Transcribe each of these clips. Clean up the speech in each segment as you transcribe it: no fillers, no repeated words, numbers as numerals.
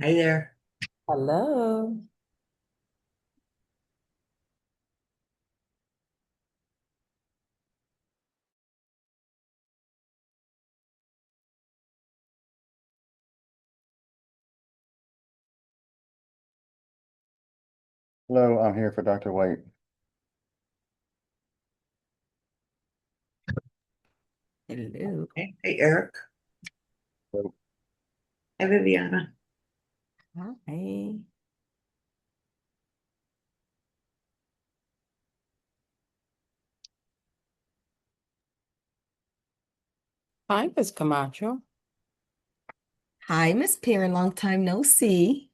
Hi there. Hello. Hello, I'm here for Dr. White. Hello. Hey, Eric. Hello. Hi, Viviana. Hi. Hi, Miss Camacho. Hi, Miss Perrin, long time no see.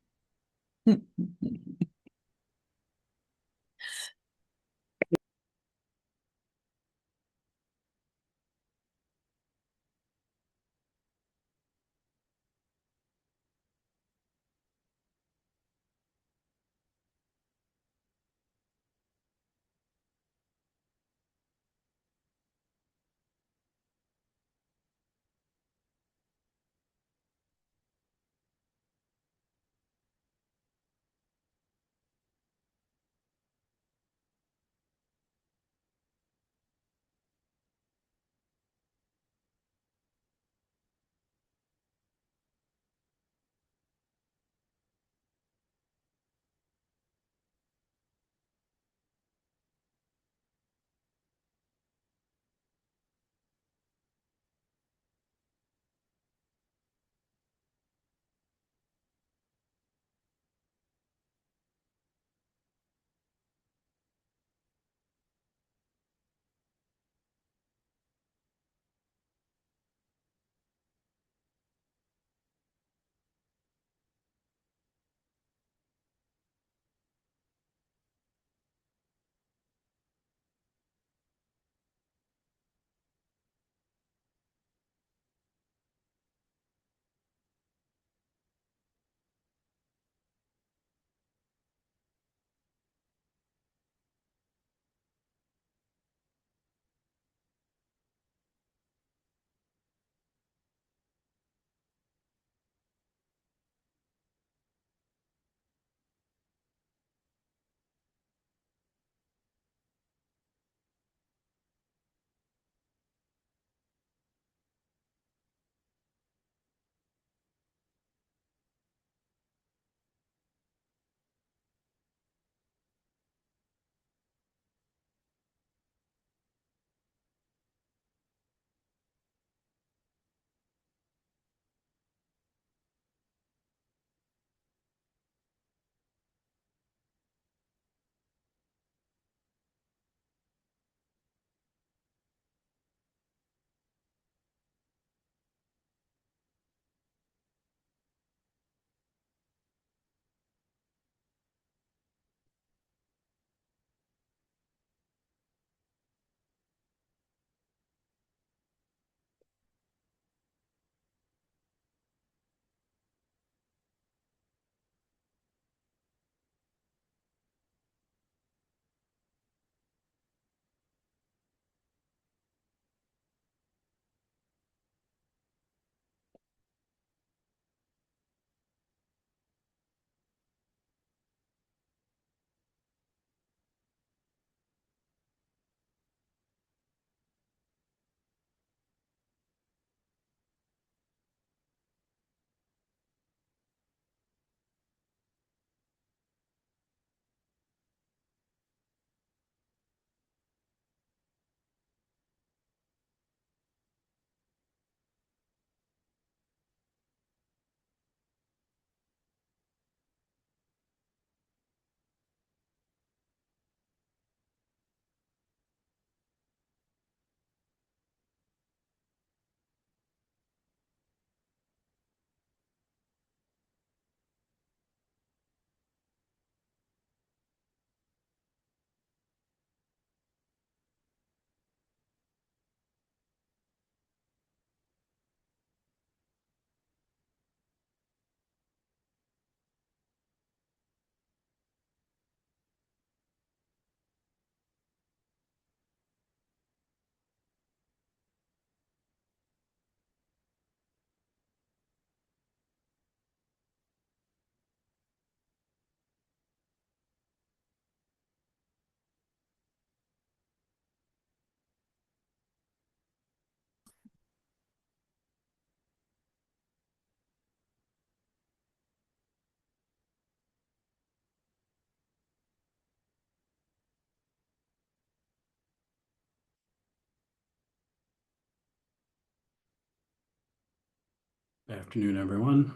Afternoon, everyone.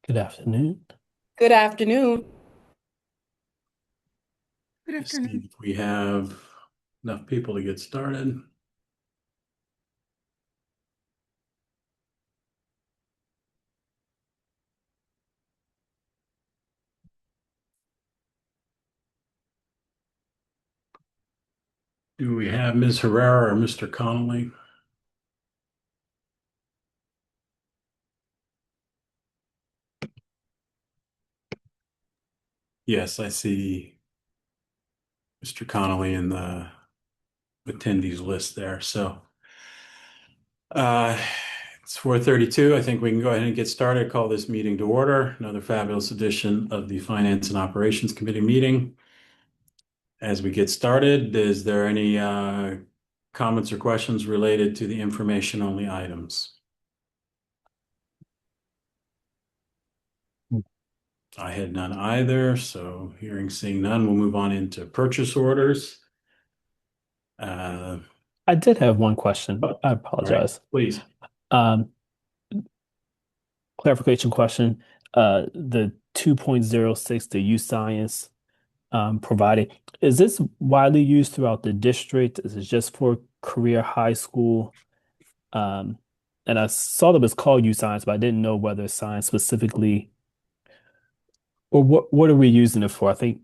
Good afternoon. Good afternoon. Good Let's see afternoon. if we have enough people to get started. Do we have Ms. Herrera or Mr. Connolly? Yes, I see Mr. Connolly in the attendees list there. So it's 4:32. I think we can go ahead and get started. Call this meeting to order. Another fabulous edition of the Finance and Operations Committee meeting. As we get started, is there any comments or questions related to the information only items? I had none either, so seeing none, we'll move on into purchase orders. I did have one question. I All right, apologize. please. Um, Clarification question. The 2.06, the U Science provided, is this widely used throughout the district? Is it just for career high school? Um, and I saw that it was called U Science, but I didn't know whether science specifically, or what are we using it for? I think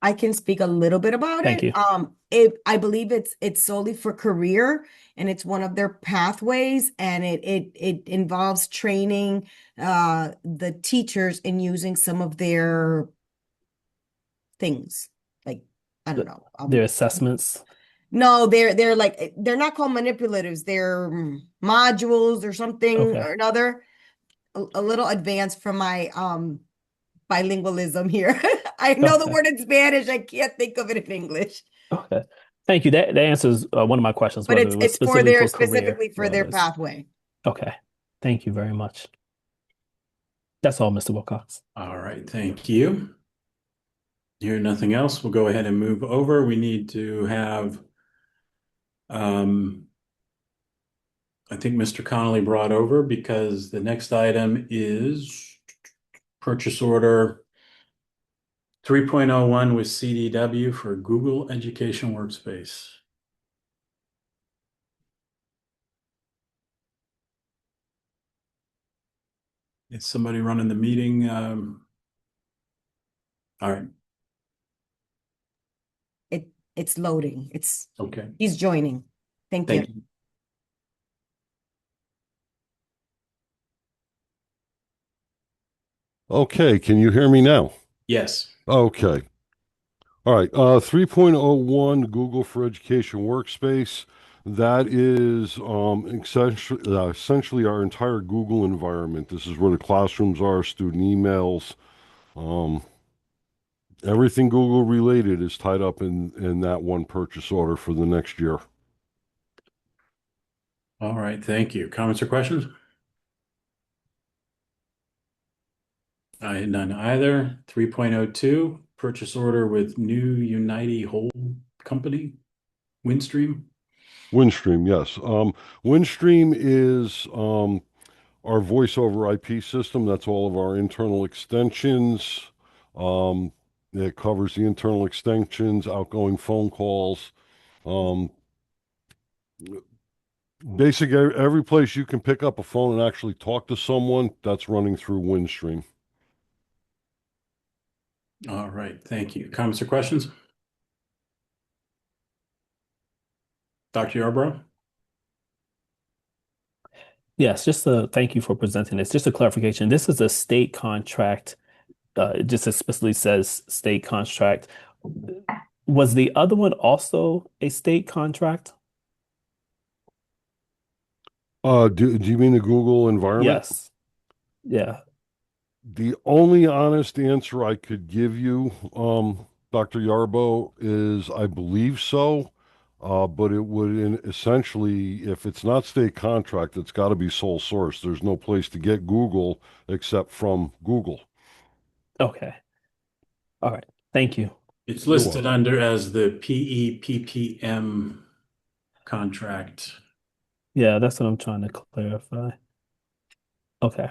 I can speak a little bit about thank it. you. I believe it's solely for career, and it's one of their pathways, and it involves training the teachers in using some of their things. Like, I don't know. Their assessments. No, they're like they're not called manipulatives. They're modules or something Okay. or another. A little advanced from my bilingualism here. I know the Okay. word in Spanish. I can't think of it in English. Okay. Thank you. That answers one of my questions, But whether it was it's for their specifically specifically for for their others. pathway. Okay. Thank you very much. That's all, Mr. Wilcox. All right, thank you. Hearing nothing else, we'll go ahead and move over. We need to have, I think Mr. Connolly brought over because the next item is purchase order 3.01 with CDW for Google Education Workspace. Is somebody running the meeting? All right, It's loading. okay. He's joining. Thank you. Thank you. Okay, can you hear me now? Yes. Okay. All right. 3.01 Google for Education Workspace. That is essentially our entire Google environment. This is where the classrooms are, student emails, um, everything Google related is tied up in that one purchase order for the next year. All right, thank you. Comments or questions? I had none either. 3.02 purchase order with New Unity Hold Company, Windstream. Windstream, yes. Windstream is our voice over IP system. That's all of our internal extensions. Um, it covers the internal extensions, outgoing phone calls. Um, Basically, every place you can pick up a phone and actually talk to someone, that's running through Windstream. All right, thank you. Comments or questions? Dr. Yarbrough? Yes, just thank you for presenting this. Just a clarification. This is a state contract. It just explicitly says state contract. Was the other one also a state contract? Do you mean the Google environment? Yes. Yeah. The only honest answer I could give you, Dr. Yarbo, is I believe so. But it would essentially, if it's not state contract, it's got to be sole source. There's no place to get Google except from Google. Okay. All right. Thank you. It's You're listed welcome. under as the PEPPM contract. Yeah, that's what I'm trying to clarify. Okay.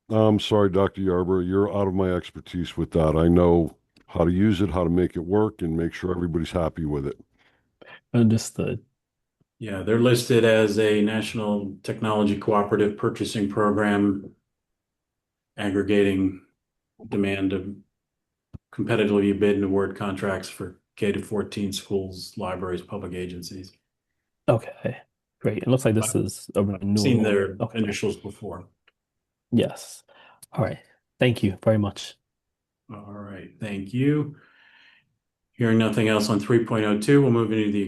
I'm sorry, Dr. Yarber, you're out of my expertise with that. I know how to use it, how to make it work, and make sure everybody's happy with it. Understood. Yeah, they're listed as a National Technology Cooperative Purchasing Program, aggregating demand of competitively bid and award contracts for K to 14 schools, libraries, public agencies. Okay. Great. It looks like this I've is a seen renewal. their Okay. initials before. Yes. All right. Thank you very much. All right, thank you. Hearing nothing else on 3.02, we'll move into the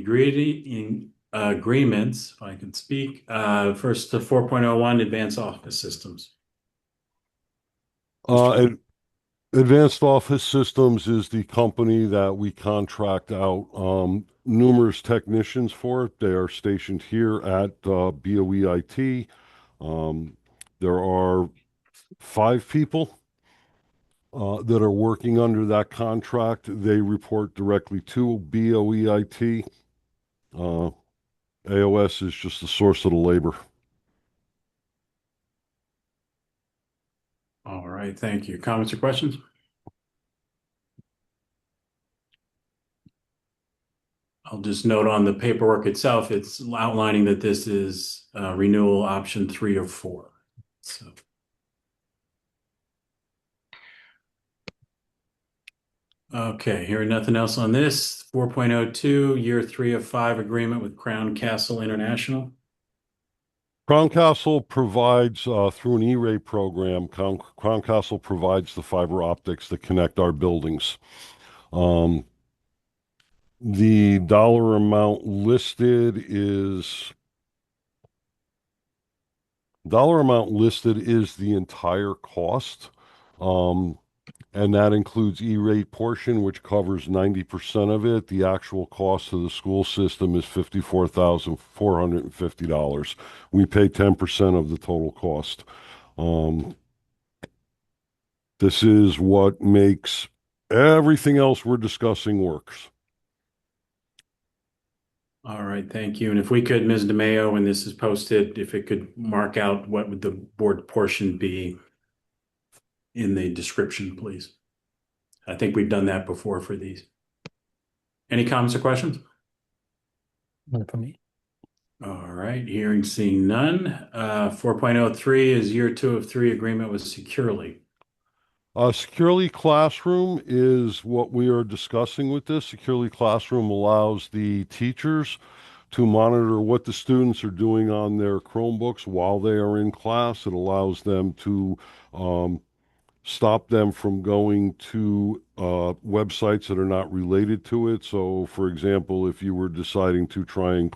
agreements, if I can speak. First to 4.01, Advanced Office Systems. Ad- Advanced Office Systems is the company that we contract out numerous technicians for. They are stationed here at BOEIT. There are 5 people that are working under that contract. They report directly to BOEIT. AOS is just the source of the labor. All right, thank you. Comments or questions? I'll just note on the paperwork itself, it's outlining that this is renewal option 3 or 4. So. Okay, hearing nothing else on this, 4.02, year 3 of 5 agreement with Crown Castle International. Crown Castle provides, through an E-ray program, Crown Castle provides the fiber optics that connect our buildings. The dollar amount listed is the entire cost. And that includes E-rate portion, which covers 90% of it. The actual cost of the school system is $54,450. We pay 10% of the total cost. This is what makes everything else we're discussing works. All right, thank you. And if we could, Ms. DeMayo, when this is posted, if it could mark out what would the board portion be in the description, please. I think we've done that before for these. Any comments or questions? None for me. All right, hearing seeing none. 4.03 is year 2 of 3 agreement with Securely. Securely Classroom is what we are discussing with this. Securely Classroom allows the teachers to monitor what the students are doing on their Chromebooks while they are in class. It allows them to stop them from going to websites that are not related to it. So, for example, if you were deciding to try and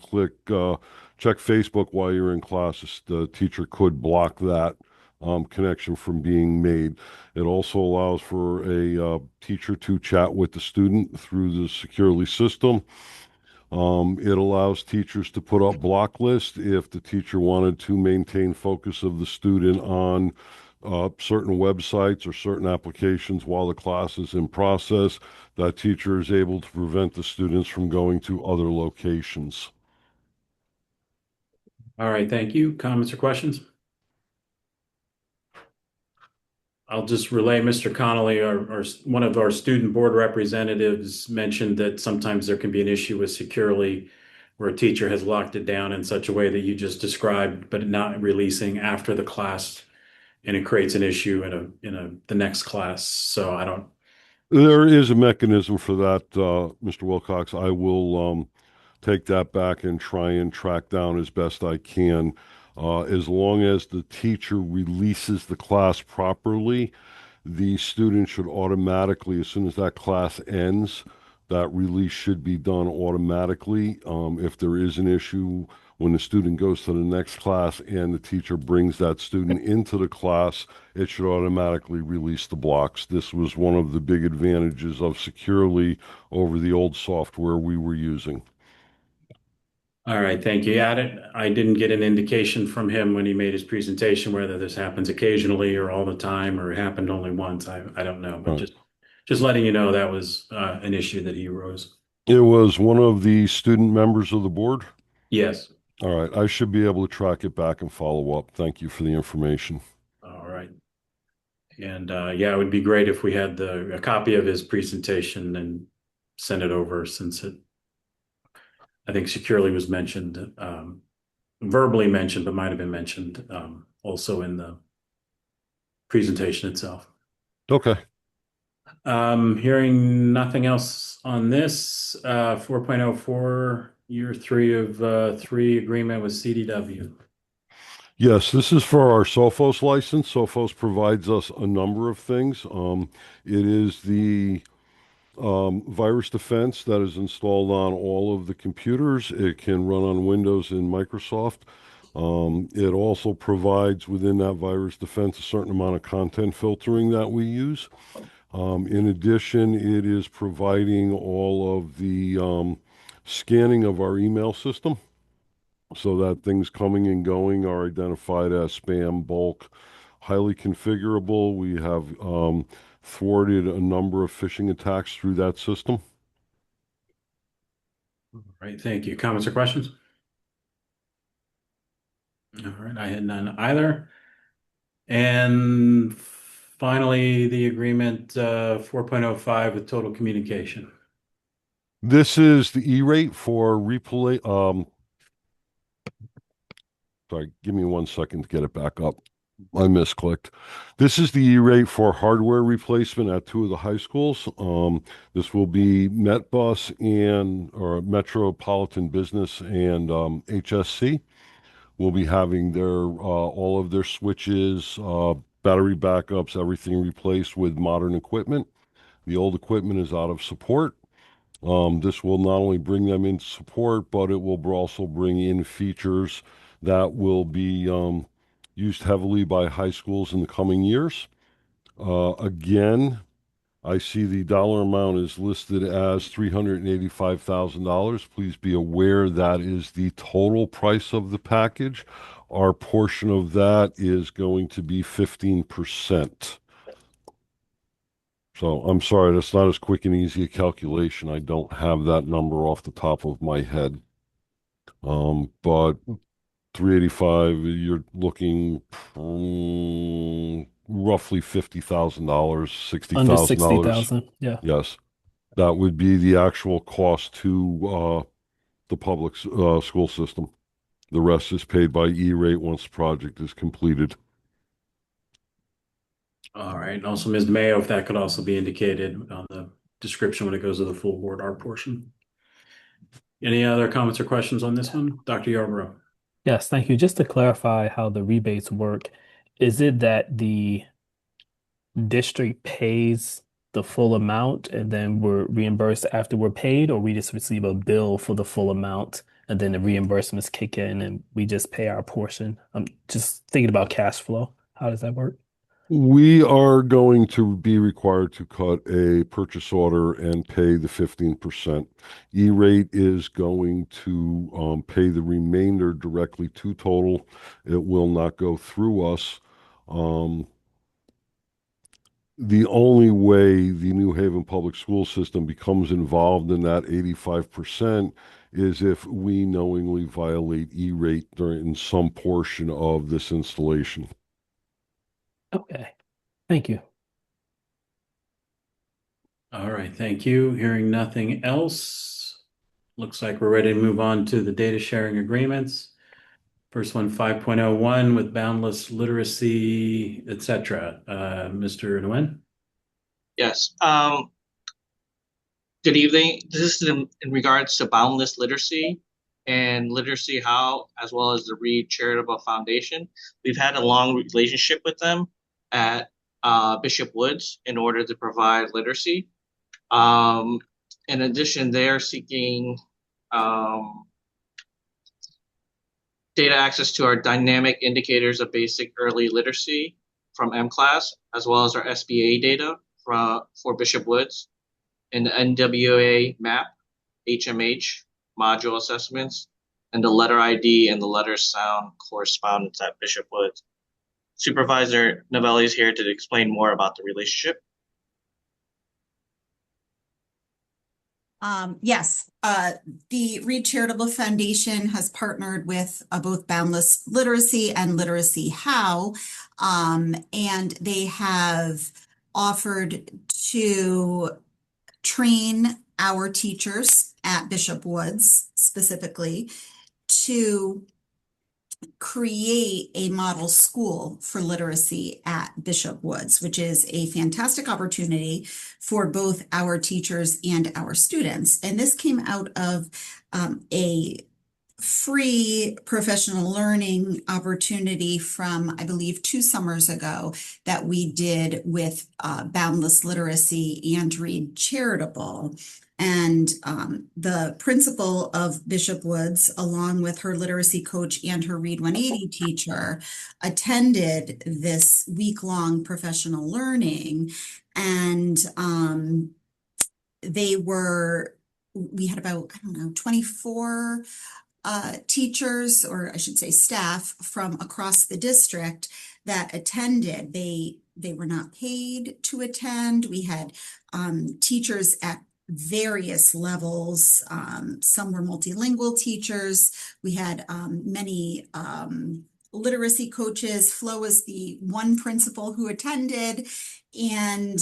check Facebook while you're in class, the teacher could block that connection from being made. It also allows for a teacher to chat with the student through the Securely system. It allows teachers to put up block lists if the teacher wanted to maintain focus of the student on certain websites or certain applications while the class is in process. That teacher is able to prevent the students from going to other locations. All right, thank you. Comments or questions? I'll just relay Mr. Connolly, one of our student board representatives mentioned that sometimes there can be an issue with Securely where a teacher has locked it down in such a way that you just described, but not releasing after the class, and it creates an issue in the next class. So I don't. There is a mechanism for that, Mr. Wilcox. I will take that back and try and track down as best I can. As long as the teacher releases the class properly, the student should automatically, as soon as that class ends, that release should be done automatically. If there is an issue when the student goes to the next class and the teacher brings that student into the class, it should automatically release the blocks. This was one of the big advantages of Securely over the old software we were using. All right, thank you. Yeah, I didn't get an indication from him when he made his presentation whether this happens occasionally or all the time or happened only once. I don't know, but Right. just letting you know that was an issue that he rose. It was one of the student members of the board. Yes. All right, I should be able to track it back and follow up. Thank you for the information. All right. And yeah, it would be great if we had a copy of his presentation and send it over, since it, I think, securely was mentioned, verbally mentioned, but might have been mentioned also in the presentation itself. Okay. Hearing nothing else on this, 4.04, year 3 of 3 agreement with CDW. Yes, this is for our Sophos license. Sophos provides us a number of things. It is the virus defense that is installed on all of the computers. It can run on Windows and Microsoft. It also provides within that virus defense a certain amount of content filtering that we use. In addition, it is providing all of the scanning of our email system so that things coming and going are identified as spam, bulk, highly configurable. We have thwarted a number of phishing attacks through that system. All right, thank you. Comments or questions? All right, I had none either. And finally, the agreement 4.05 with Total Communication. This is the E-rate for replay. Sorry, give me 1 second to get it back up. I misclicked. This is the E-rate for hardware replacement at 2 of the high schools. This will be MetBus or Metropolitan Business and HSC. Will be having their all of their switches, battery backups, everything replaced with modern equipment. The old equipment is out of support. This will not only bring them into support, but it will also bring in features that will be used heavily by high schools in the coming years. Again, I see the dollar amount is listed as $385,000. Please be aware that is the total price of the package. Our portion of that is going to be 15%. So I'm sorry, that's not as quick and easy a calculation. I don't have that number off the top of my head. But 385, you're looking roughly $50,000, Under $60,000. 60,000. Yeah. Yes, that would be the actual cost to the public school system. The rest is paid by E-rate once the project is completed. All right. And also, Ms. Mayo, if that could also be indicated on the description when it goes to the full board, our portion. Any other comments or questions on this one? Dr. Yarborough. Yes, thank you. Just to clarify how the rebates work, is it that the district pays the full amount and then we're reimbursed after we're paid, or we just receive a bill for the full amount and then the reimbursements kick in and we just pay our portion? I'm just thinking about cash flow. How does that work? We are going to be required to cut a purchase order and pay the 15%. E-rate is going to pay the remainder directly to Total. It will not go through us. The only way the New Haven public school system becomes involved in that 85% is if we knowingly violate E-rate during some portion of this installation. Okay. Thank you. All right. Thank you. Hearing nothing else, looks like we're ready to move on to the data sharing agreements. First one, 5.01 with boundless literacy, etc. Mr. Nguyen? Yes. Good evening. This is in regards to boundless literacy and Literacy How, as well as the Reed Charitable Foundation. We've had a long relationship with them at Bishop Woods in order to provide literacy. In addition, they are seeking data access to our dynamic indicators of basic early literacy from M-Class, as well as our SBA data for Bishop Woods, and the NWA map, HMH, module assessments, and the letter ID and the letter sound correspondence at Bishop Woods. Supervisor Novelli is here to explain more about the relationship. Yes, the Reed Charitable Foundation has partnered with both Boundless Literacy and Literacy How, and they have offered to train our teachers at Bishop Woods specifically to create a model school for literacy at Bishop Woods, which is a fantastic opportunity for both our teachers and our students. And this came out of a free professional learning opportunity from, I believe, 2 summers ago that we did with Boundless Literacy and Reed Charitable. And the principal of Bishop Woods, along with her literacy coach and her Read 180 teacher, attended this week-long professional learning. And we had about, I don't know, 24 teachers, or I should say staff, from across the district that attended. They were not paid to attend. We had teachers at various levels. Some were multilingual teachers. We had many literacy coaches. Flo was the one principal who attended. And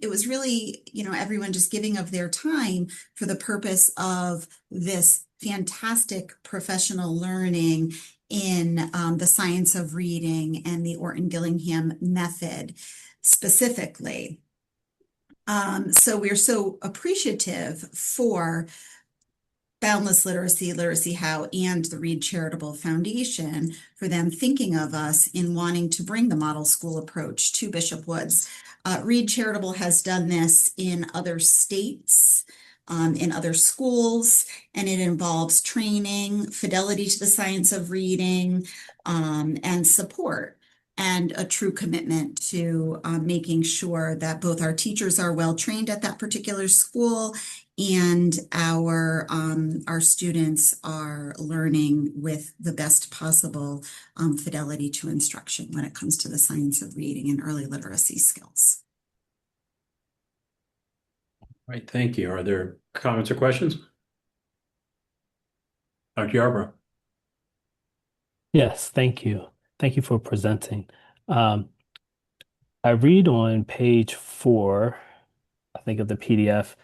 it was really, everyone just giving of their time for the purpose of this fantastic professional learning in the science of reading and the Orton-Gillingham method specifically. So we're so appreciative for Boundless Literacy, Literacy How, and the Reed Charitable Foundation for them thinking of us in wanting to bring the model school approach to Bishop Woods. Reed Charitable has done this in other states, in other schools, and it involves training, fidelity to the science of reading, and support, and a true commitment to making sure that both our teachers are well trained at that particular school and our students are learning with the best possible fidelity to instruction when it comes to the science of reading and early literacy skills. Right, thank you. Are there comments or questions? Dr. Yarbrough. Yes, thank you. Thank you for presenting. I read on page 4, I think, of the PDF,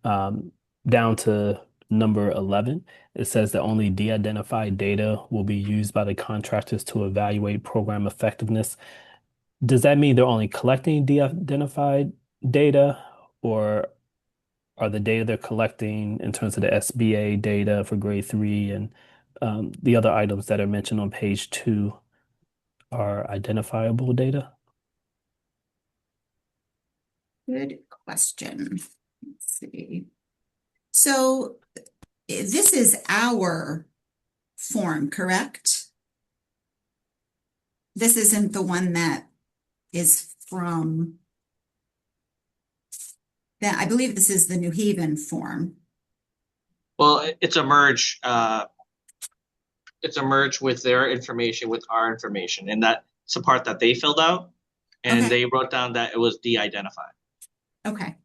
down to number 11. It says that only de-identified data will be used by the contractors to evaluate program effectiveness. Does that mean they're only collecting de-identified data, or are the data they're collecting in terms of the SBA data for grade 3 and the other items that are mentioned on page 2 are identifiable data? Good question. Let's see. So this is our form, correct? This isn't the one that is from that. I believe this is the New Haven form. Well, it's a merge. It's a merge with their information with our information, and that's the part that they filled out, and Okay. they wrote down that it was de-identified. Okay.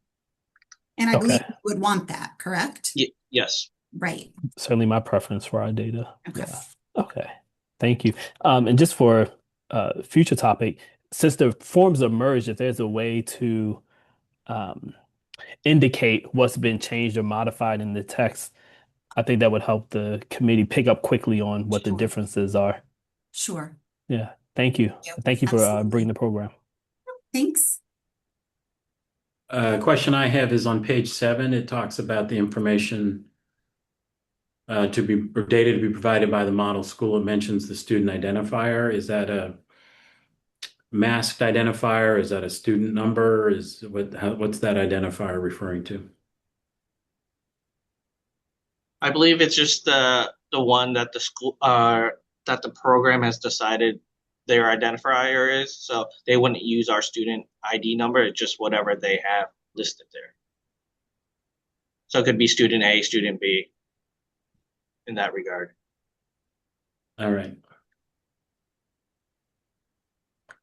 And I believe Okay. you would want that, correct? Yes. Right. Certainly my preference for our data. Okay. Yeah. Okay. Thank you. And just for future topic, since the forms are merged, if there's a way to indicate what's been changed or modified in the text, I think that would help the committee pick up quickly on what the Sure. differences are. Sure. Yeah. Thank you. Yep, Thank you for absolutely. bringing the program. Thanks. Question I have is on page 7. It talks about the information or data to be provided by the model school. It mentions the student identifier. Is that a masked identifier? Is that a student number? What's that identifier referring to? I believe it's just the one that the school that the program has decided their identifier is. So they wouldn't use our student ID number. It's just whatever they have listed there. So it could be student A, student B in that regard. All right.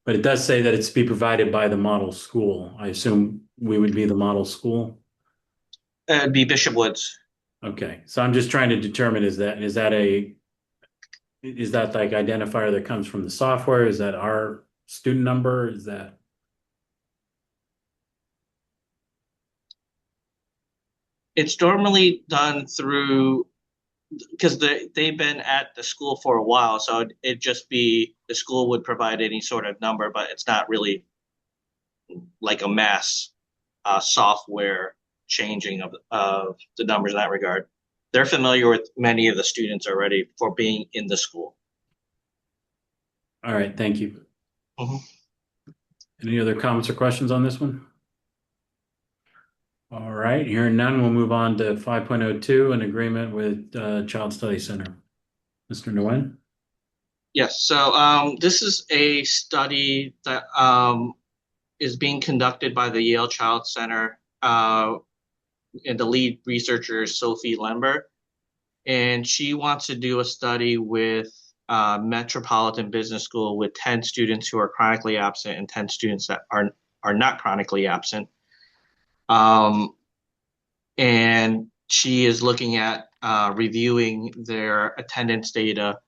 But it does say that it's to be provided by the model school. I assume we would be the model school. It'd be Bishop Woods. Okay, so I'm just trying to determine, is that like identifier that comes from the software? Is that our student number? Is that? It's normally done through, because they've been at the school for a while, so it'd just be the school would provide any sort of number, but it's not really like a mass software changing of the numbers in that regard. They're familiar with many of the students already for being in the school. All right, thank you. Mhm. Any other comments or questions on this one? All right, hearing none, we'll move on to 5.02, an agreement with Child Study Center. Mr. Nguyen? Yes, so this is a study that is being conducted by the Yale Child Center, and the lead researcher is Sophie Lember, and she wants to do a study with Metropolitan Business School with 10 students who are chronically absent and 10 students that are not chronically absent. And she is looking at reviewing their attendance data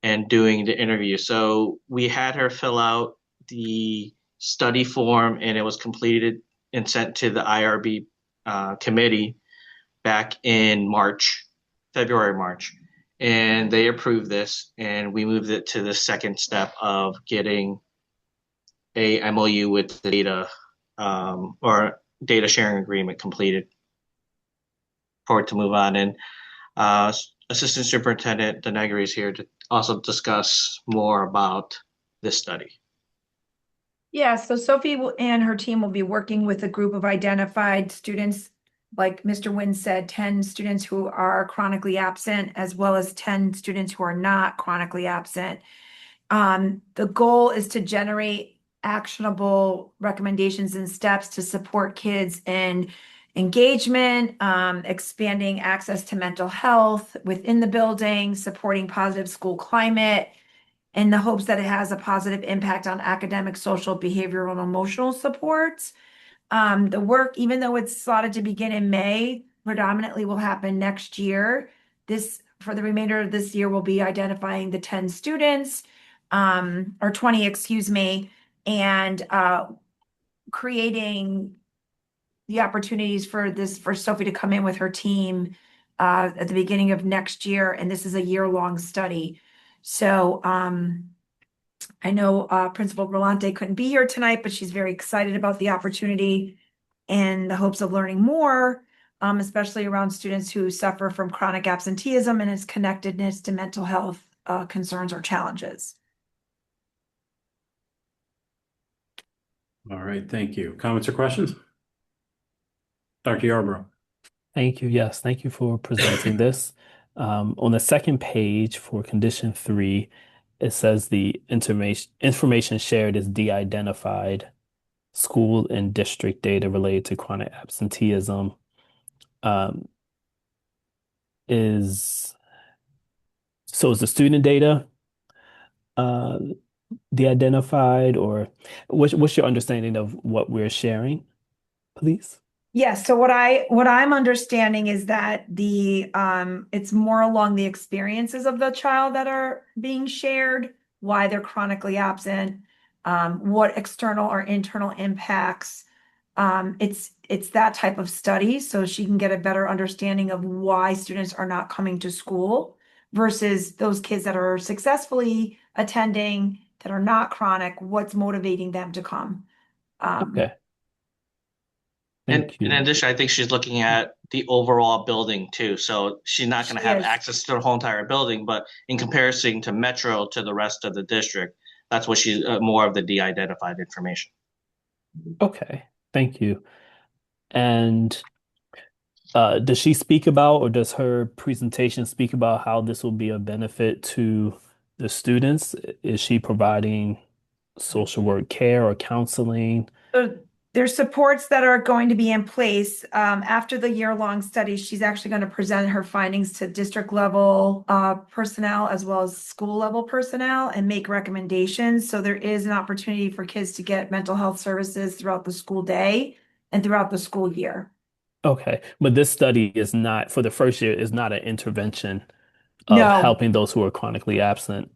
and doing the interview. So we had her fill out the study form, and it was completed and sent to the IRB committee back in February, March. And they approved this, and we moved it to the second step of getting a MOU with the data or data sharing agreement completed for it to move on. And Assistant Superintendent Denegri is here to also discuss more about this study. Yeah, so Sophie and her team will be working with a group of identified students, like Mr. Nguyen said, 10 students who are chronically absent, as well as 10 students who are not chronically absent. The goal is to generate actionable recommendations and steps to support kids in engagement, expanding access to mental health within the building, supporting positive school climate, in the hopes that it has a positive impact on academic, social, behavioral, and emotional supports. The work, even though it's slotted to begin in May, predominantly will happen next year. This, for the remainder of this year, will be identifying the 10 students, or 20, excuse me, and creating the opportunities for Sophie to come in with her team at the beginning of next year. And this is a year-long study. So I know Principal Rolante couldn't be here tonight, but she's very excited about the opportunity and the hopes of learning more, especially around students who suffer from chronic absenteeism and its connectedness to mental health concerns or challenges. All right, thank you. Comments or questions? Dr. Yarbrough? Thank you. Yes, thank you for presenting this. On the second page for condition 3, it says the information shared is de-identified school and district data related to chronic absenteeism. Is the student data de-identified, or what's your understanding of what we're sharing, please? Yes, so what I'm understanding is that it's more along the experiences of the child that are being shared, why they're chronically absent, what external or internal impacts. It's that type of study, so she can get a better understanding of why students are not coming to school versus those kids that are successfully attending that are not chronic, what's motivating them to come. Okay. And Thank you. in addition, I think she's looking at the overall building too. So she's not going to She have is. access to the whole entire building, but in comparison to Metro to the rest of the district, that's what she's more of the de-identified information. Okay. Thank you. And does she speak about, or does her presentation speak about how this will be a benefit to the students? Is she providing social work care or counseling? So there's supports that are going to be in place. After the year-long study, she's actually going to present her findings to district level personnel as well as school level personnel and make recommendations. So there is an opportunity for kids to get mental health services throughout the school day and throughout the school year. Okay. But this study is not, for the first year, is not an intervention of No, helping those who are chronically absent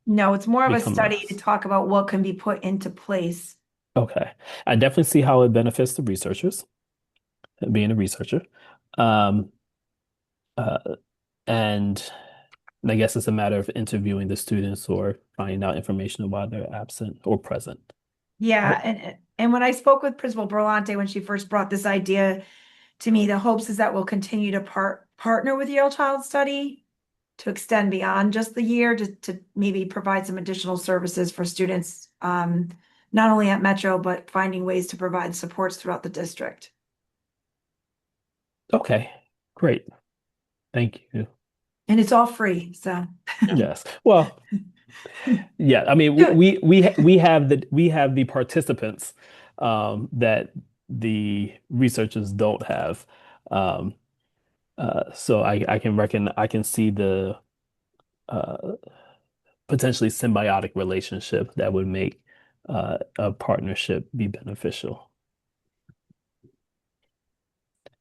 no, it's more of a become study to less. talk about what can be put into place. Okay. I definitely see how it benefits the researchers, being a researcher. Um, uh, and I guess it's a matter of interviewing the students or finding out information while they're absent or present. Yeah, But and when I spoke with Principal Berlante when she first brought this idea to me, the hopes is that we'll continue to partner with Yale Child Study to extend beyond just the year to maybe provide some additional services for students, not only at Metro, but finding ways to provide supports throughout the district. okay, great. Thank you. And it's all free, so. Yes. Well, yeah, I mean Good. we have the participants that the researchers don't have. Um, so I can see the uh, potentially symbiotic relationship that would make a partnership be beneficial.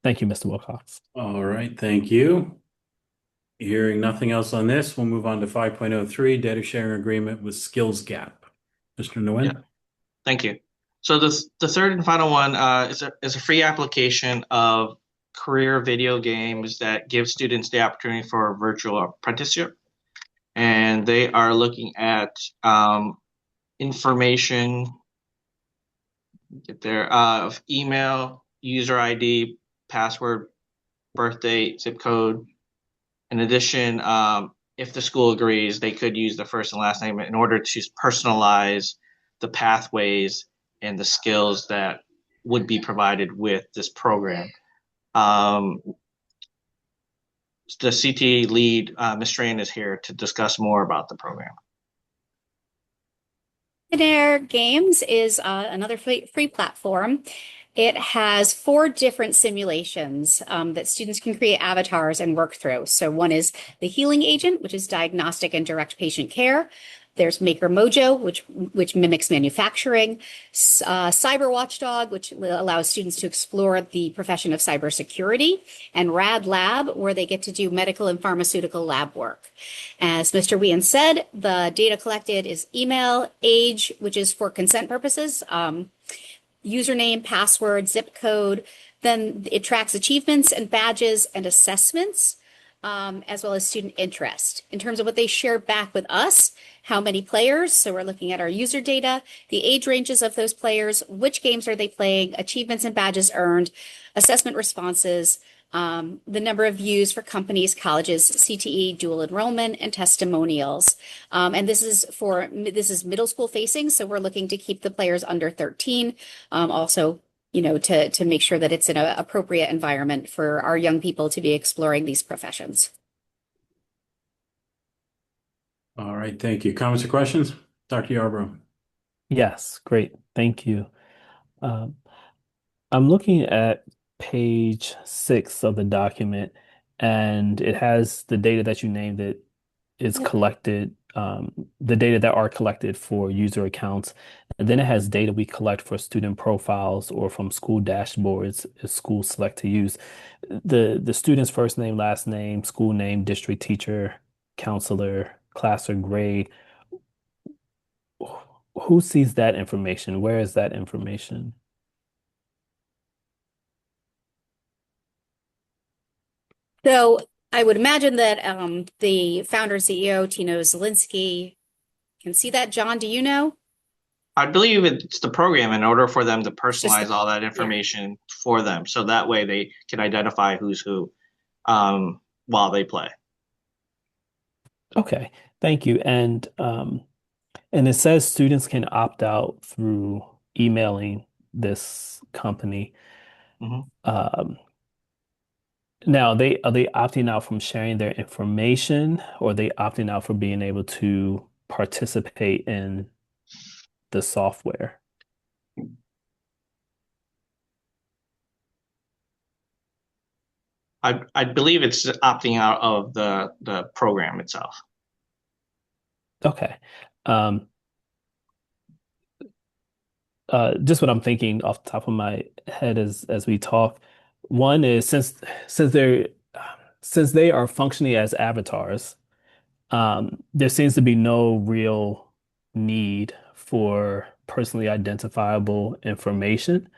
Thank you, Mr. Wilcox. All right, thank you. Hearing nothing else on this, we'll move on to 5.03, data sharing agreement with Skills Gap. Mr. Yeah, Nguyen? thank you. So the third and final one is a free application of career video games that give students the opportunity for a virtual apprenticeship. And they are looking at information, get there, of email, user ID, password, birthday, zip code. In addition, if the school agrees, they could use the first and last name in order to personalize the pathways and the skills that would be provided with this program. Um, the CT lead, Ms. Strain, is here to discuss more about the program. Air Games is another free platform. It has 4 different simulations that students can create avatars and work through. So one is the Healing Agent, which is diagnostic and direct patient care. There's Maker Mojo, which mimics manufacturing. Cyber Watchdog, which allows students to explore the profession of cybersecurity. And Rad Lab, where they get to do medical and pharmaceutical lab work. As Mr. Wien said, the data collected is email, age, which is for consent purposes, username, password, zip code. Then it tracks achievements and badges and assessments, as well as student interest. In terms of what they share back with us, how many players, so we're looking at our user data, the age ranges of those players, which games are they playing, achievements and badges earned, assessment responses, the number of views for companies, colleges, CTE, dual enrollment, and testimonials. And this is middle school facing, so we're looking to keep the players under 13. Also, to make sure that it's an appropriate environment for our young people to be exploring these professions. All right, thank you. Comments or questions? Dr. Yarbrough? Yes, great. Thank you. Um, I'm looking at page 6 of the document, and it has the data that you named that is collected, the data that are collected for user accounts. And then it has data we collect for student profiles or from school dashboards if schools select to use. The student's first name, last name, school name, district teacher, counselor, class or grade. Who sees that information? Where is that information? So I would imagine that the founder and CEO, Tino Zielinski, can see that. John, do you know? I believe it's the program in order for them to It's just personalize all that information for them. So that way they can identify who's who while they play. Okay, thank you. And it says students can opt out through emailing this company. Mhm. Now, are they opting out from sharing their information, or are they opting out for being able to participate in the software? I believe it's opting out of the program itself. Okay. Um, just what I'm thinking off the top of my head as we talk, One is since they're since they are functioning as avatars, there seems to be no real need for personally identifiable information.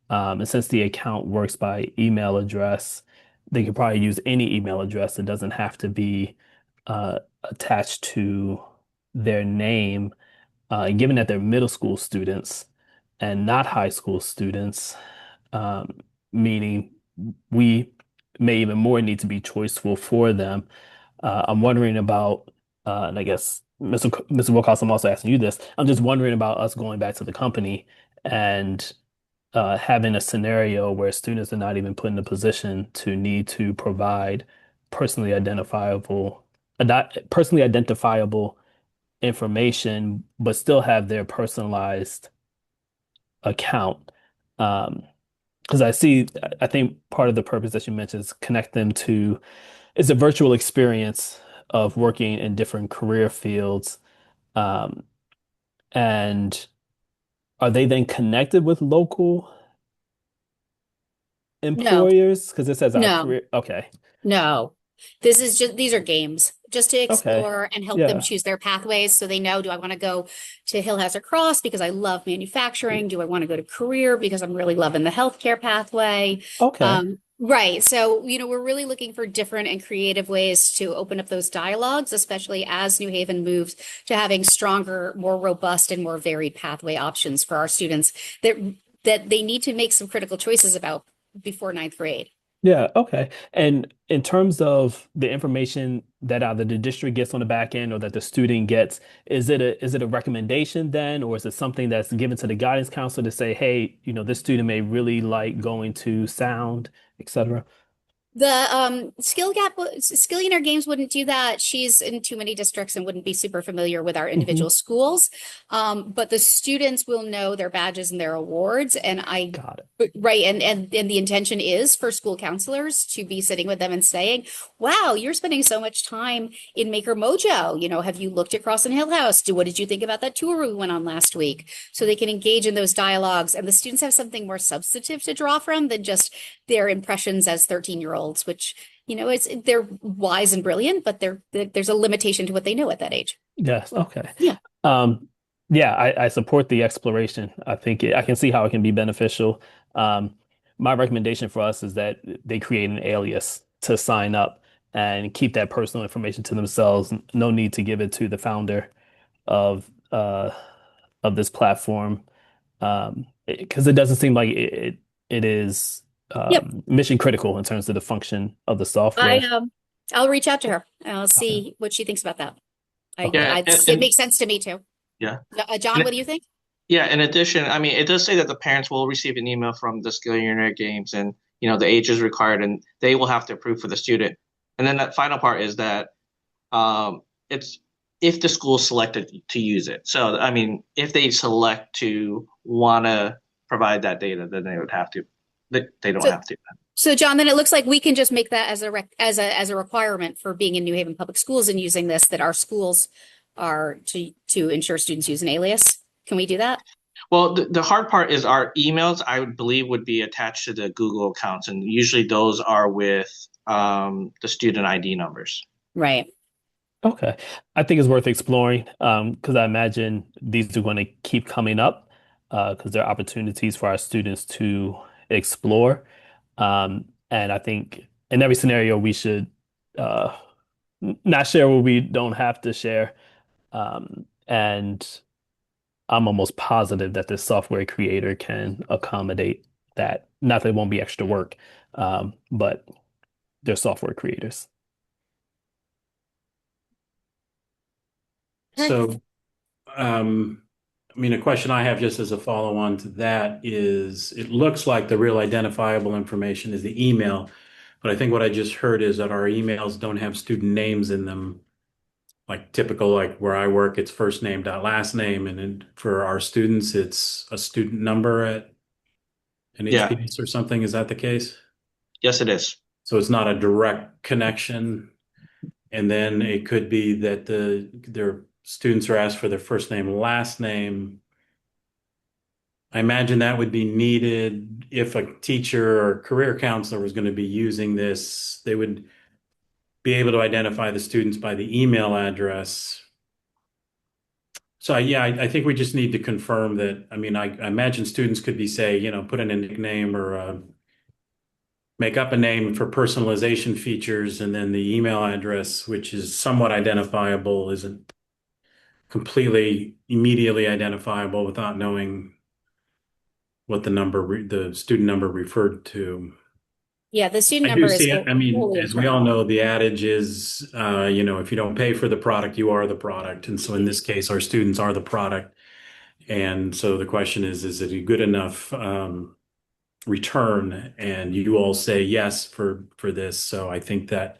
And since the account works by email address, they could probably use any email address. It doesn't have to be attached to their name. Given that they're middle school students and not high school students, um, meaning we may even more need to be choiceful for them. I'm wondering about, and I guess Mr. Wilcox, I'm also asking you this. I'm just wondering about us going back to the company and having a scenario where students are not even put in a position to need to provide personally identifiable, personally identifiable information, but still have their personalized account. Um, because I think part of the purpose that you mentioned is connect them to, it's a virtual experience of working in different career fields. Um, and are they then connected with local No, employers? Because it says our no. career. Okay. No, this is just, these are games just to Okay. explore and help them Yeah. choose their pathways so they know, do I want to go to Hillhouse or Cross because I love manufacturing? Do I want to go to career because I'm really loving the healthcare pathway? Okay. Right. So, we're really looking for different and creative ways to open up those dialogues, especially as New Haven moves to having stronger, more robust, and more varied pathway options for our students that they need to make some critical choices about before ninth grade. Yeah, okay. And in terms of the information that either the district gets on the back end or that the student gets, is it a recommendation then, or is it something that's given to the guidance counselor to say, hey, this student may really like going to sound, etc. The Skillionaire Games wouldn't do that. She's in too many districts and wouldn't be super familiar with our Hmm. individual schools. But the students will know their badges and their awards. And Got it. right, and the intention is for school counselors to be sitting with them and saying, "Wow, you're spending so much time in Maker Mojo. Have you looked at Cross and Hill House? What did you think about that tour we went on last week?" So they can engage in those dialogues, and the students have something more substantive to draw from than just their impressions as 13-year-olds, which, they're wise and brilliant, but there's a limitation to what they know at that age. Yes, okay. Yeah. Um, yeah, I support the exploration. I can see how it can be beneficial. Um, my recommendation for us is that they create an alias to sign up and keep that personal information to themselves. No need to give it to the founder of this platform. Because it doesn't seem like it is Yep. mission critical in terms of the function of the I software. I'll reach out to her and I'll Okay. see what she thinks about that. Okay. Yeah, It makes sense to me too. yeah. John, what do you think? Yeah, in addition, I mean, it does say that the parents will receive an email from the Skillionaire Games and, the age is required and they will have to approve for the student. And then that final part is that it's if the school selected to use it. So, I mean, if they select to want to provide that data, then they would have to. They don't So, have to. so John, then it looks like we can just make that as a requirement for being in New Haven Public Schools and using this, that our schools are to ensure students use an alias. Can we do that? Well, the hard part is our emails, I would believe, would be attached to the Google accounts. And usually those are with the student ID numbers. Right. Okay. I think it's worth exploring because I imagine these are going to keep coming up because there are opportunities for our students to explore. And I think in every scenario, we should uh, not share what we don't have to share. And I'm almost positive that this software creator can accommodate that. Not that it won't be extra work, but they're software creators. So, I mean, a question I have just as a follow-on to that is, it looks like the real identifiable information is the email, but I think what I just heard is that our emails don't have student names in them. Like typical, like where I work, it's first name dot last name, and then for our students, it's a student number at Yeah. NHBOE or something. Is that the case? Yes, it is. So it's not a direct connection. And then it could be that their students are asked for their first name, last name. I imagine that would be needed if a teacher or career counselor was going to be using this. They would be able to identify the students by the email address. So yeah, I think we just need to confirm that. I mean, I imagine students could be say, put in a nickname or make up a name for personalization features, and then the email address, which is somewhat identifiable, isn't completely immediately identifiable without knowing what the student number referred to. Yeah, the student I do number is see, I mean, wholly as we all internal. know, the adage is, if you don't pay for the product, you are the product. And so in this case, our students are the product. And so the question is it a good enough return? And you all say yes for this. So I think that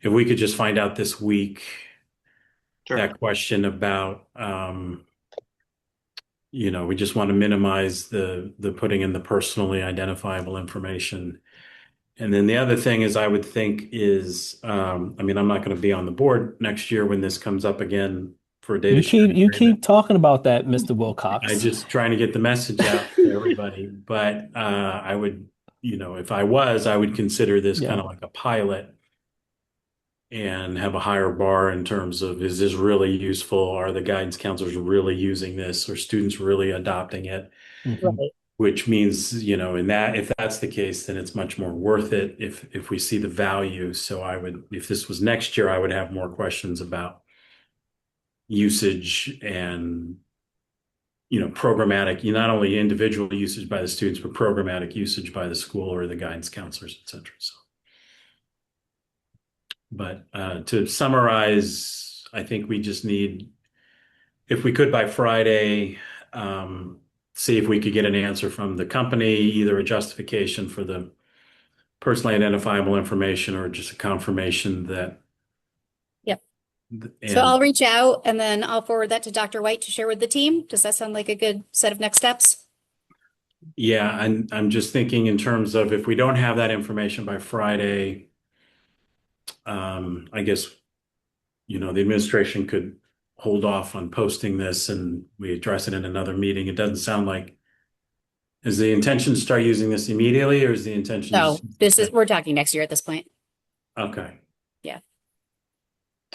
if we could just find out this week, Sure. that question about, we just want to minimize the putting in the personally identifiable information. And then the other thing is I would think is, I mean, I'm not going to be on the board next year when this comes up again for a data sharing You agreement. keep talking about that, Mr. I Wilcox. just trying to get the message out to everybody. But I would, if I was, I would consider this Yeah. kind of like a pilot and have a higher bar in terms of, is this really useful? Are the guidance counselors really using this? Are students really adopting it? Mhm. Right. Which means, if that's the case, then it's much more worth it if we see the value. So if this was next year, I would have more questions about usage and, programmatic, not only individual usage by the students, but programmatic usage by the school or the guidance counselors, et cetera. So, but to summarize, I think we just need, if we could by Friday, see if we could get an answer from the company, either a justification for the personally identifiable information or just a confirmation that. Yep. And So I'll reach out and then I'll forward that to Dr. White to share with the team. Does that sound like a good set of next steps? yeah, I'm just thinking in terms of if we don't have that information by Friday, I guess, the administration could hold off on posting this and we address it in another meeting. It doesn't sound like, is the intention to start using this immediately or is the intention? No, we're talking next year at this point. Okay. Yeah.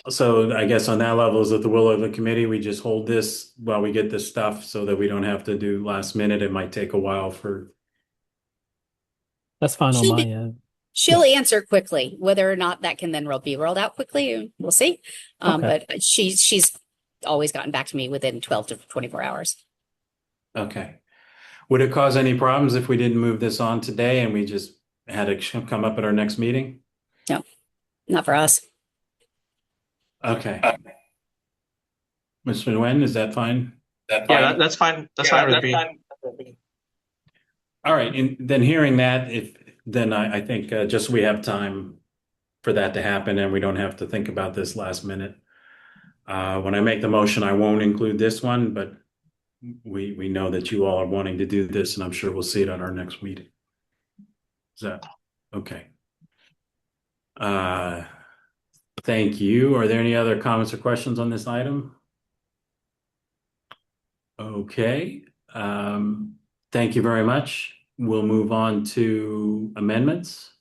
So I guess on that level, is at the will of the committee, we just hold this while we get this stuff so that we don't have to do last minute. It might take a while for. That's fine on She'll my be- end. She'll answer quickly. Whether or not that can then be rolled out quickly, we'll see. Okay. But she's always gotten back to me within 12 to 24 hours. Okay. Would it cause any problems if we didn't move this on today and we just had it come up at our next meeting? No, not for us. Okay. Mr. Nguyen, is that fine? Yeah, that's fine. That's fine with me. All right. And then hearing that, then I think just we have time for that to happen and we don't have to think about this last minute. When I make the motion, I won't include this one, but we know that you all are wanting to do this and I'm sure we'll see it on our next meeting. Is that okay? Thank you. Are there any other comments or questions on this item? Okay. Thank you very much. We'll move on to amendments.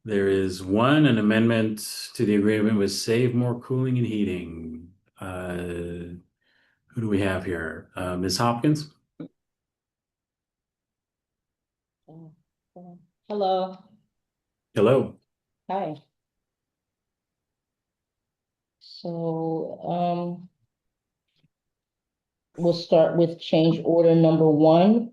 There is an amendment to the agreement with Save More Cooling and Heating. Who do we have here? Ms. Hopkins? Hello. Hello. Hi. So, we'll start with change order number 1.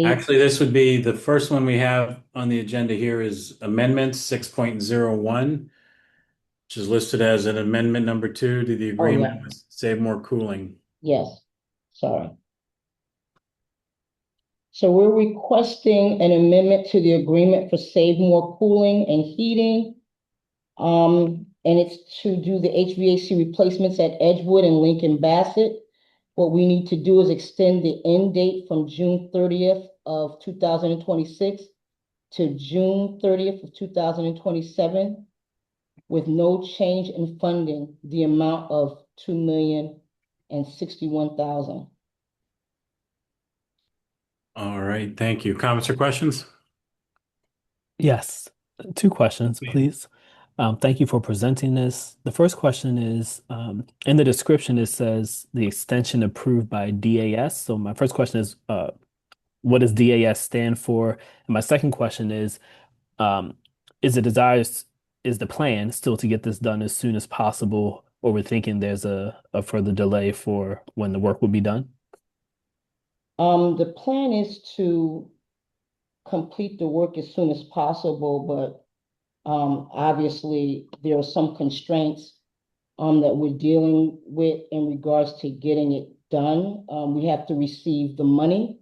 Actually, this would be the first one we have on the agenda here is amendment 6.01, which is listed as an amendment number 2 to the agreement with Save More Cooling. Yes, sorry. So we're requesting an amendment to the agreement for Save More Cooling and Heating. And it's to do the HVAC replacements at Edgewood and Lincoln Bassett. What we need to do is extend the end date from June 30th of 2026 to June 30th of 2027 with no change in funding, the amount of $2,061,000. All right, thank you. Comments or questions? Yes, two questions, please. Thank you for presenting this. The first question is, in the description, it says the extension approved by DAS. So my first question is, what does DAS stand for? And my second question um, is the desires, is the plan still to get this done as soon as possible, or we're thinking there's a further delay for when the work will be done? The plan is to complete the work as soon as possible, but obviously there are some constraints that we're dealing with in regards to getting it done. We have to receive the money.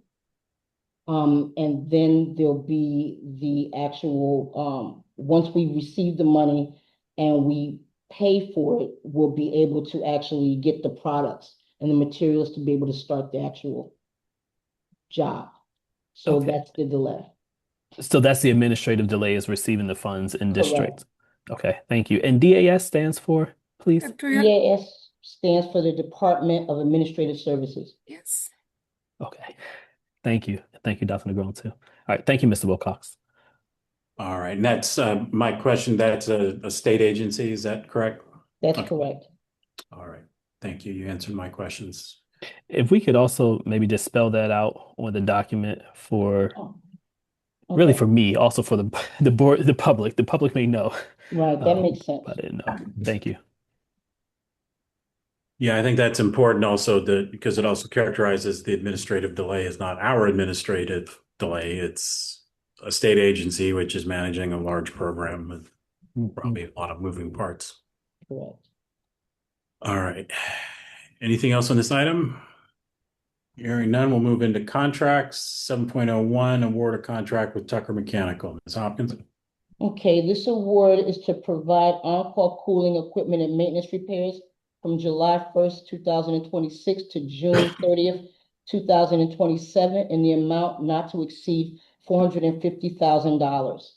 And then there'll be the actual, once we receive the money and we pay for it, we'll be able to actually get the products and the materials to be able to start the actual job. So Okay. that's the delay. So that's the administrative delay is receiving the funds in Correct. district. Okay, thank you. And DAS stands for, please? EAS stands for the Department of Administrative Services. Yes. Okay. Thank you. Thank you, Dr. Negron, too. All right. Thank you, Mr. Wilcox. All right, and that's my question. That's a state agency, is that correct? That's Okay. correct. All right, thank you. You answered my questions. If we could also maybe just spell that out on the document for Oh, really okay. for me, also for the board, the public. The public may know. Right, that makes sense. But I didn't know. Thank you. Yeah, I think that's important also because it also characterizes the administrative delay as not our administrative delay. It's a state agency which is managing a large program with probably a lot of moving parts. Correct. All right. Anything else on this item? Hearing none, we'll move into contracts. 7.01, award a contract with Tucker Mechanical. Ms. Hopkins? Okay, this award is to provide on-call cooling equipment and maintenance repairs from July 1st, 2026 to June 30th, 2027 in the amount not to exceed $450,000.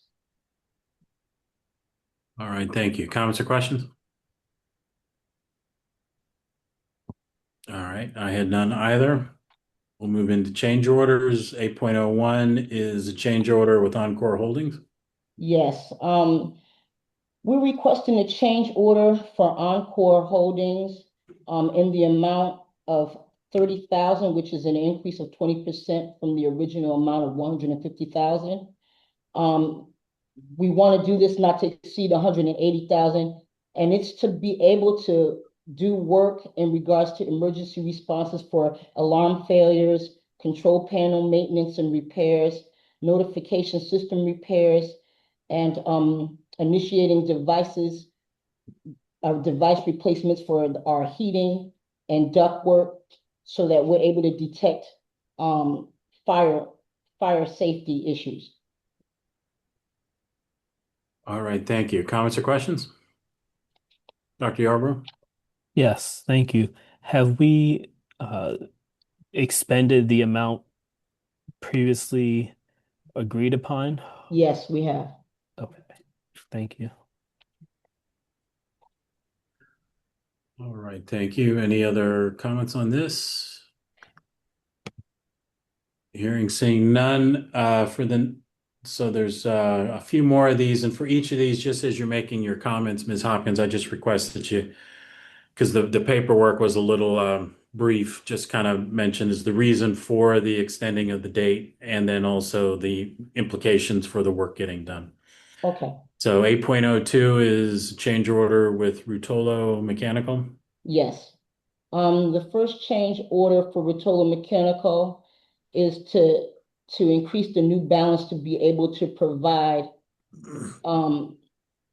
All right, thank you. Comments or questions? All right, I had none either. We'll move into change orders. 8.01 is a change order with Encore Holdings. Yes, we're requesting a change order for Encore Holdings in the amount of $30,000, which is an increase of 20% from the original amount of $150,000. We want to do this not to exceed $180,000, and it's to be able to do work in regards to emergency responses for alarm failures, control panel maintenance and repairs, notification system repairs, and initiating devices, device replacements for our heating and ductwork, so that we're able to detect fire safety issues. All right, thank you. Comments or questions? Dr. Yarbrough? Yes, thank you. Have we expended the amount previously agreed upon? Yes, we have. Okay, thank you. All right, thank you. Any other comments on this? Hearing, seeing none. So there's a few more of these, and for each of these, just as you're making your comments, Ms. Hopkins, I just request that you, because the paperwork was a little brief, just kind of mentions the reason for the extending of the date and then also the implications for the work getting done. Okay. So 8.02 is change order with Rutolo Mechanical. Yes. The first change order for Rotolo Mechanical is to increase the new balance to be able to provide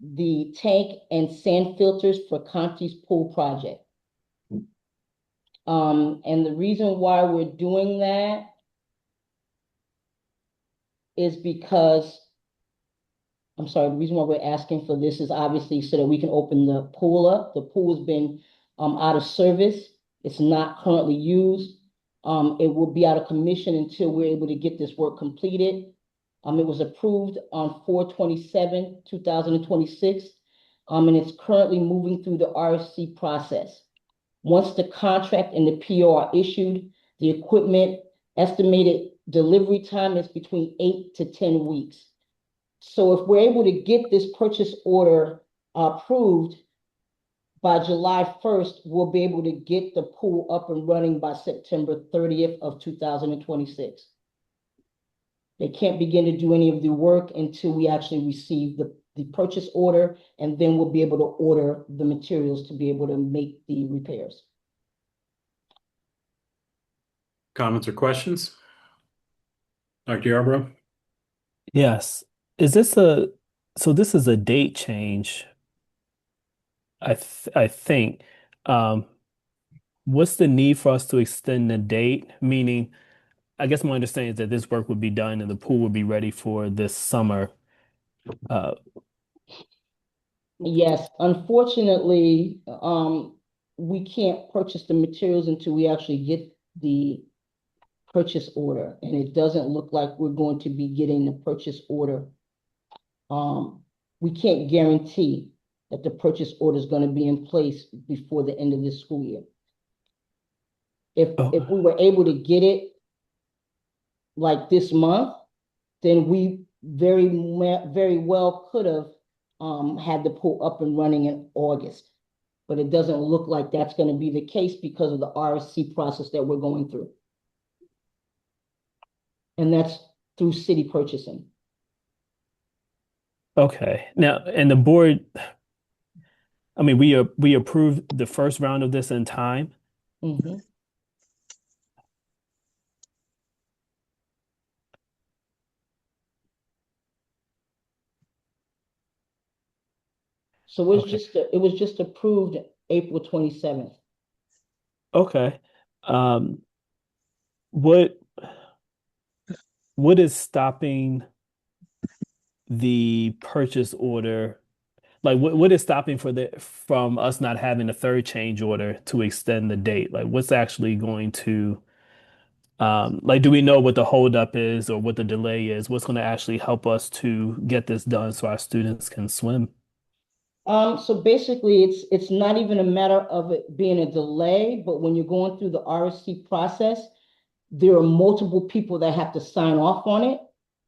the tank and sand filters for Conti's pool project. And the reason why we're doing that is because, I'm sorry, the reason why we're asking for this is obviously so that we can open the pool up. The pool has been out of service. It's not currently used. It will be out of commission until we're able to get this work completed. It was approved on 4/27/2026, and it's currently moving through the RFC process. Once the contract and the PO are issued, the equipment estimated delivery time is between 8 to 10 weeks. So if we're able to get this purchase order approved by July 1st, we'll be able to get the pool up and running by September 30th of 2026. They can't begin to do any of the work until we actually receive the purchase order, and then we'll be able to order the materials to be able to make the repairs. Comments or questions? Dr. Yarbrough? Yes. So this is a date change, I think. Um, what's the need for us to extend the date? Meaning, I guess my understanding is that this work would be done and the pool would be ready for this summer. Yes, unfortunately, we can't purchase the materials until we actually get the purchase order, and it doesn't look like we're going to be getting the purchase order. We can't guarantee that the purchase order is going to be in place before the end of this school year. If we were able to get it like this month, then we very well could have had the pool up and running in August. But it doesn't look like that's going to be the case because of the RSC process that we're going through. And that's through city purchasing. Okay. Now, and the board, I mean, we approved the first round of this in time. Mm-hmm. So it was just approved April 27th. Okay. What is stopping the purchase order? Like what is stopping from us not having a third change order to extend the date? Like what's actually going to like do we know what the holdup is or what the delay is? What's going to actually help us to get this done so our students can swim? So basically it's not even a matter of it being a delay, but when you're going through the RSC process, there are multiple people that have to sign off on it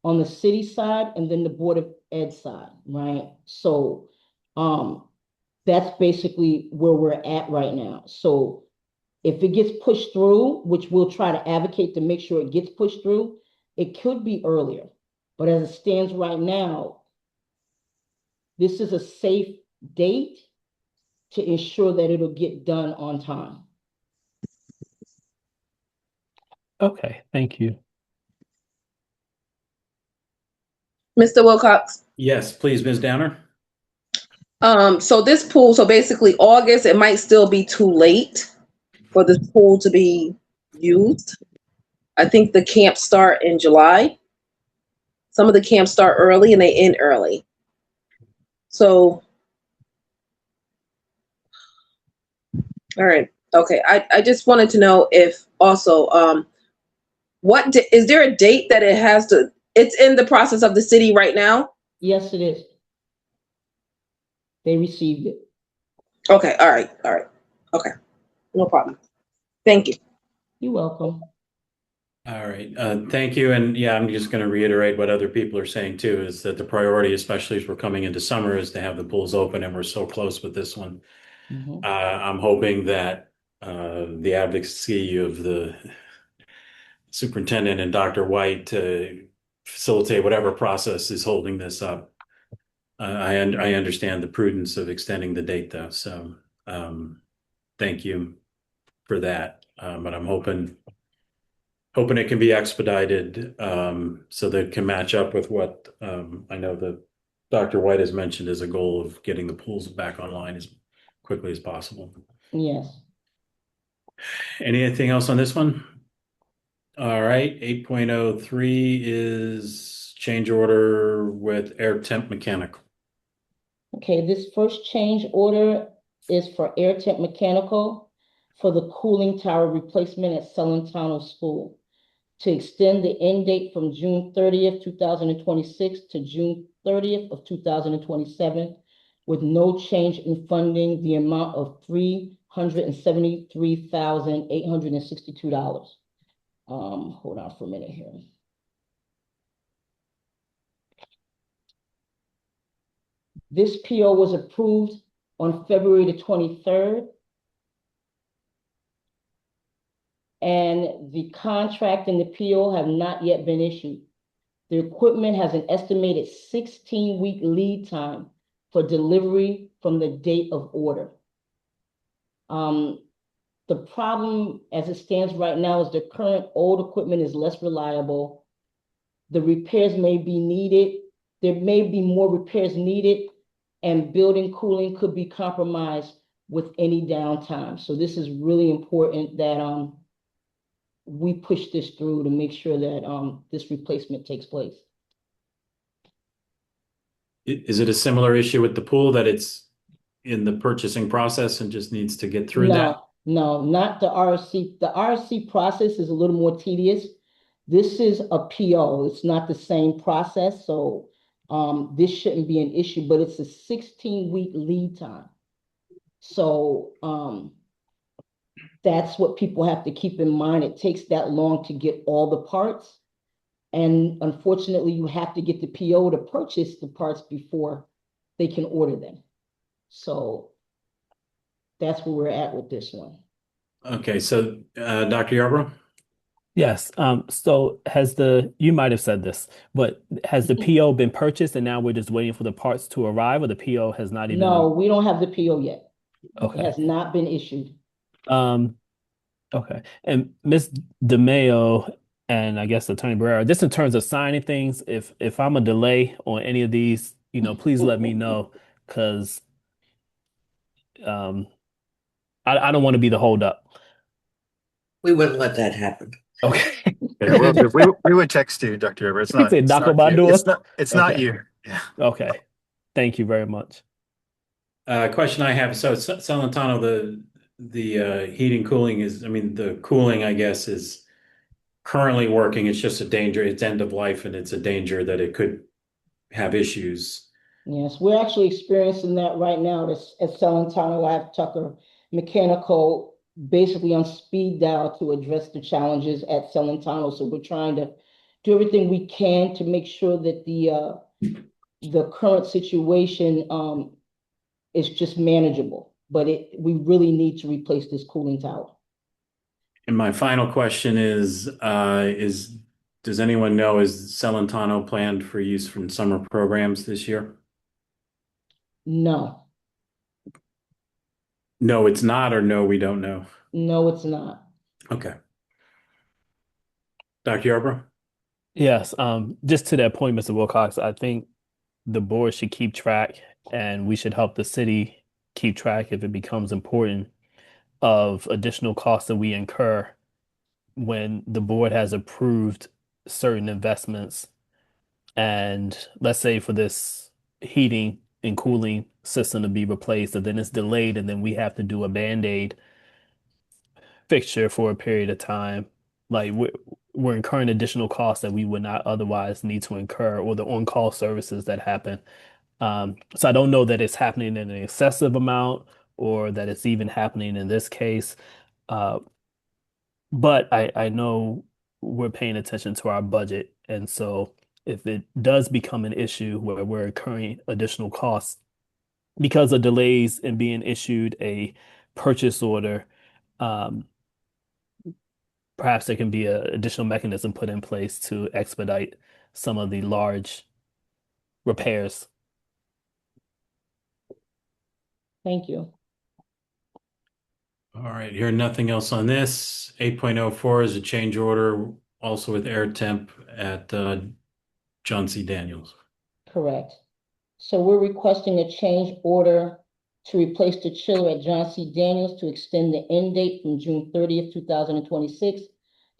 on the city side and then the Board of Ed side, right? So that's basically where we're at right now. So if it gets pushed through, which we'll try to advocate to make sure it gets pushed through, it could be earlier. But as it stands right now, this is a safe date to ensure that it'll get done on time. Okay, thank you. Mr. Wilcox. Yes, please, Ms. Downer. So this pool, so basically August, it might still be too late for this pool to be used. I think the camps start in July. Some of the camps start early and they end early. So, all right. Okay. I just wanted to know if also, is there a date that it has to, it's in the process of the city right now? Yes, it is. They received it. Okay. All right. All right. Okay. No problem. Thank you. You're welcome. All right, thank you. And yeah, I'm just going to reiterate what other people are saying too, is that the priority, especially as we're coming into summer, is to have the pools open, and we're so close with this one. Mm-hmm. I'm hoping that the advocacy of the superintendent and Dr. White to facilitate whatever process is holding this up. I understand the prudence of extending the date though, so thank you for that. But I'm hoping it can be expedited so that it can match up with what I know that Dr. White has mentioned as a goal of getting the pools back online as quickly as possible. Yes. Anything else on this one? All right, 8.03 is change order with Air Temp Mechanical. Okay, this first change order is for Air Temp Mechanical for the cooling tower replacement at Celentano School to extend the end date from June 30th, 2026 to June 30th of 2027 with no change in funding, the amount of $373,862. Hold on for a minute here. This PO was approved on February the 23rd. And the contract and the PO have not yet been issued. The equipment has an estimated 16-week lead time for delivery from the date of order. The problem as it stands right now is the current old equipment is less reliable. The repairs may be needed. There may be more repairs needed, and building cooling could be compromised with any downtime. So this is really important that we push this through to make sure that this replacement takes place. Is it a similar issue with the pool that it's in the purchasing process and just needs to get through that? No, not the RSC. The RSC process is a little more tedious. This is a PO. It's not the same process. So this shouldn't be an issue, but it's a 16-week lead time. So that's what people have to keep in mind. It takes that long to get all the parts. And unfortunately, you have to get the PO to purchase the parts before they can order them. So that's where we're at with this one. Okay, so Dr. Yarbrough? Yes. So you might have said this, but has the PO been purchased and now we're just waiting for the parts to arrive, or the PO has not even? No, we don't have the PO yet. Okay. It has not been issued. Okay. And Ms. DeMayo and I guess Attorney Barrera, just in terms of signing things, if I'm a delay on any of these, please let me know, because I don't want to be the holdup. We wouldn't let that happen. Okay. Yeah, we would text you, Dr. Eber. It's You can not, say it's knock not on my you. door. It's not Okay. you. Yeah. Okay. Thank you very much. Question I have, so Salentano, the heating cooling is, the cooling, I guess, is currently working. It's just a danger. It's end of life, and it's a danger that it could have issues. Yes, we're actually experiencing that right now at Salentano. I have Tucker Mechanical basically on speed dial to address the challenges at Salentano. So we're trying to do everything we can to make sure that the current situation is just manageable. But we really need to replace this cooling tower. And my final question is does anyone know, is Salentano planned for use from summer programs this year? No. No, it's not, or no, we don't know? No, it's not. Okay. Dr. Yarbrough? Yes. Just to that point, Mr. Wilcox, I think the board should keep track, and we should help the city keep track if it becomes important, of additional costs that we incur when the board has approved certain investments. And let's say for this heating and cooling system to be replaced, and then it's delayed, and then we have to do a Band-Aid fixture for a period of time. Like we're incurring additional costs that we would not otherwise need to incur, or the on-call services that happen. So I don't know that it's happening in an excessive amount, or that it's even happening in this case. But I know we're paying attention to our budget. And so if it does become an issue where we're incurring additional costs because of delays in being issued a purchase order, perhaps there can be an additional mechanism put in place to expedite some of the large repairs. Thank you. All right, hearing nothing else on this. 8.04 is a change order, also with air temp at John C. Daniels. Correct. So we're requesting a change order to replace the chiller at John C. Daniels to extend the end date from June 30th, 2026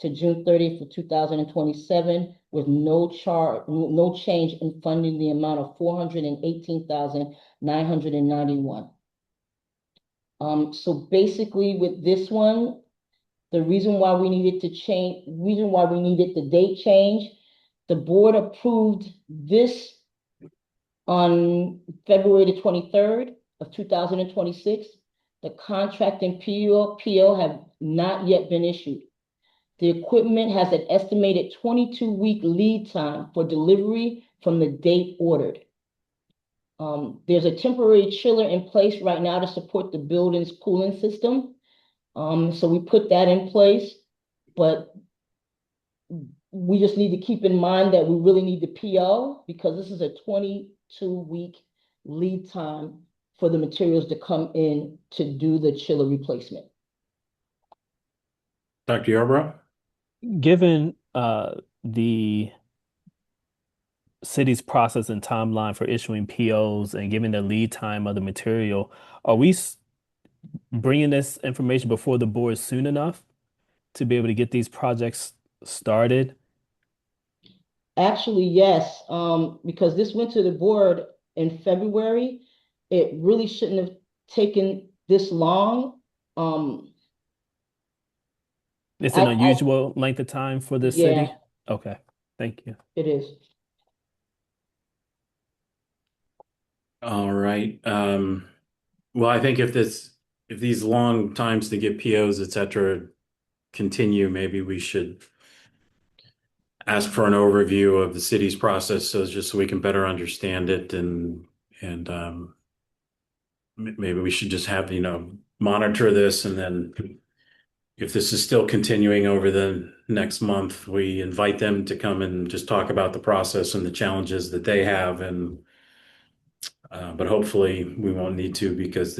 to June 30th of 2027 with no change in funding, the amount of $418,991. So basically with this one, the reason why we needed the date change, the board approved this on February the 23rd of 2026. The contract and PO have not yet been issued. The equipment has an estimated 22-week lead time for delivery from the date ordered. There's a temporary chiller in place right now to support the building's cooling system. So we put that in place, but we just need to keep in mind that we really need the PO because this is a 22-week lead time for the materials to come in to do the chiller replacement. Dr. Yarbrough? Given the city's process and timeline for issuing POs and given the lead time of the material, are we bringing this information before the board soon enough to be able to get these projects started? Actually, yes, because this went to the board in February. It really shouldn't have taken this long. It's an unusual length of time for the city? Yeah. Okay, thank you. It is. All right. Well, I think if these long times to get POs, et cetera, continue, maybe we should ask for an overview of the city's process, so just so we can better understand it, and maybe we should just have, monitor this, and then if this is still continuing over the next month, we invite them to come and just talk about the process and the challenges that they have, and but hopefully we won't need to, because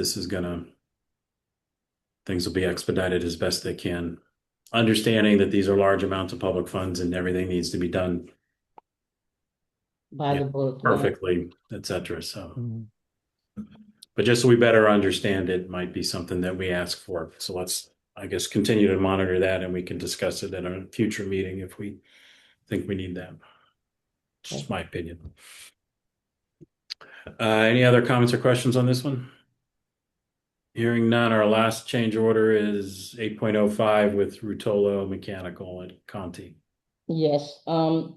things will be expedited as best they can. Understanding that these are large amounts of public funds and everything needs to be done By the book. perfectly, et cetera. So, but just so we better understand it, might be something that we ask for. So let's, I guess, continue to monitor that, and we can discuss it at a future meeting if we think we need that. Just my opinion. Any other comments or questions on this one? Hearing none, our last change order is 8.05 with Rutolo Mechanical at Conti. Yes,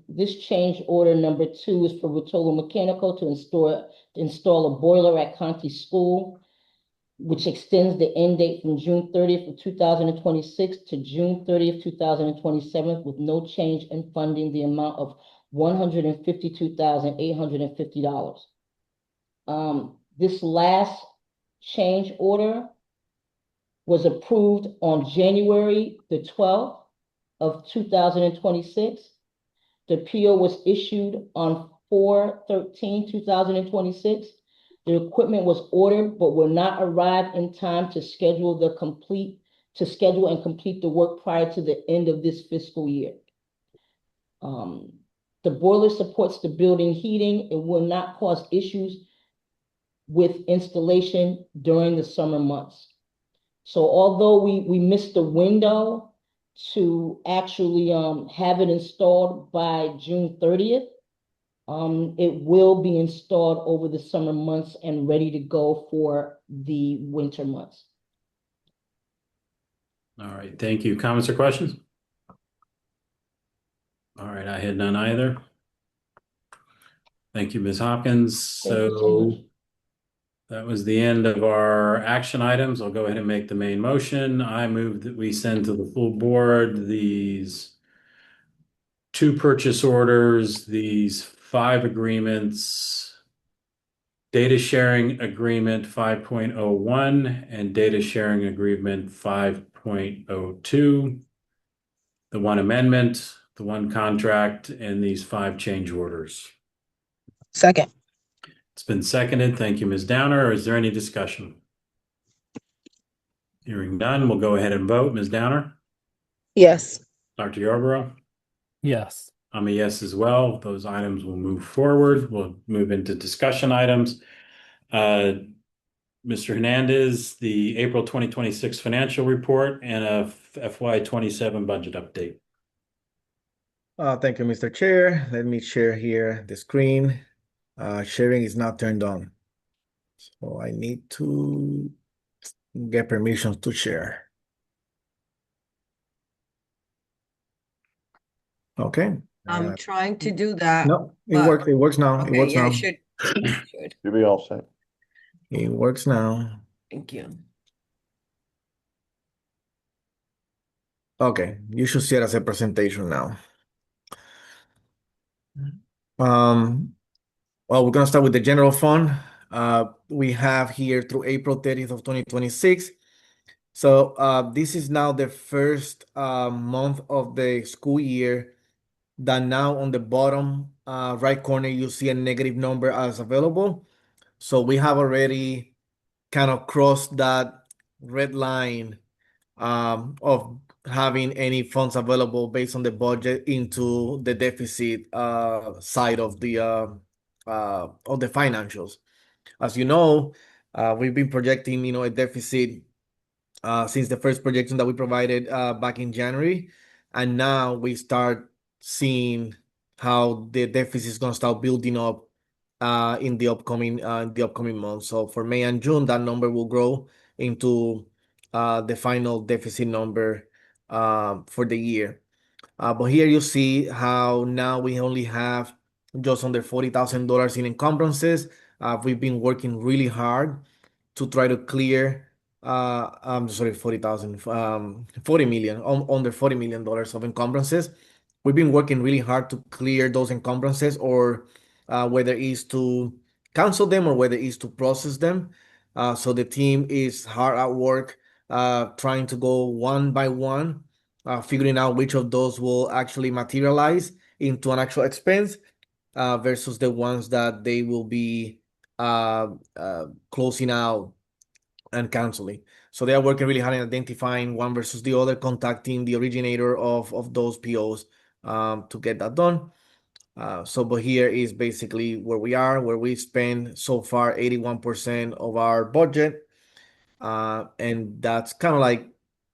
this change order number 2 is for Rotolo Mechanical to install a boiler at Conti School, which extends the end date from June 30th of 2026 to June 30th, 2027, with no change in funding, the amount of $152,850. This last change order was approved on January the 12th of 2026. The PO was issued on 4/13/2026. The equipment was ordered but will not arrive in time to schedule and complete the work prior to the end of this fiscal year. The boiler supports the building heating. It will not cause issues with installation during the summer months. So although we missed the window to actually have it installed by June 30th, it will be installed over the summer months and ready to go for the winter months. All right, thank you. Comments or questions? All right, I had none either. Thank you, Ms. Hopkins. Thank you so much. That was the end of our action items. I'll go ahead and make the main motion. I move that we send to the full board these 2 purchase orders, these 5 agreements, data sharing agreement 5.01 and data sharing agreement 5.02, the 1 amendment, the 1 contract, and these 5 change orders. Second. It's been seconded. Thank you, Ms. Downer. Is there any discussion? Hearing none, we'll go ahead and vote. Ms. Downer? Yes. Dr. Yarborough? Yes. I'm a yes as well. Those items will move forward. We'll move into discussion items. Mr. Hernandez, the April 2026 financial report and a FY27 budget update. Thank you, Mr. Chair. Let me share here the screen. Sharing is not turned on. So I need to get permission to share. Okay. I'm trying to do that. No, it works. It works now. Okay, It works yeah, now. it should. You'll be all set. It works now. Thank you. Okay, you should see it as a presentation now. Um, well, we're gonna start with the general fund. We have here through April 30th of 2026. So this is now the first month of the school year that now on the bottom right corner you see a negative number as available. So we have already kind of crossed that red line of having any funds available based on the budget into the deficit side of the financials. As you know, we've been projecting, a deficit since the first projection that we provided back in January, and now we start seeing how the deficit is going to start building up in the upcoming months. So for May and June, that number will grow into the final deficit number for the year. But here you see how now we only have just under $40,000 in encumbrances. We've been working really hard to try to clear I'm sorry, 40,000, 40 million, under $40 million of encumbrances. We've been working really hard to clear those encumbrances, or whether it's to cancel them or whether it's to process them. So the team is hard at work trying to go one by one, figuring out which of those will actually materialize into an actual expense versus the ones that they will be closing out and canceling. So they are working really hard in identifying one versus the other, contacting the originator of those POs to get that done. But here is basically where we are, where we spend so far 81% of our budget. And that's kind of like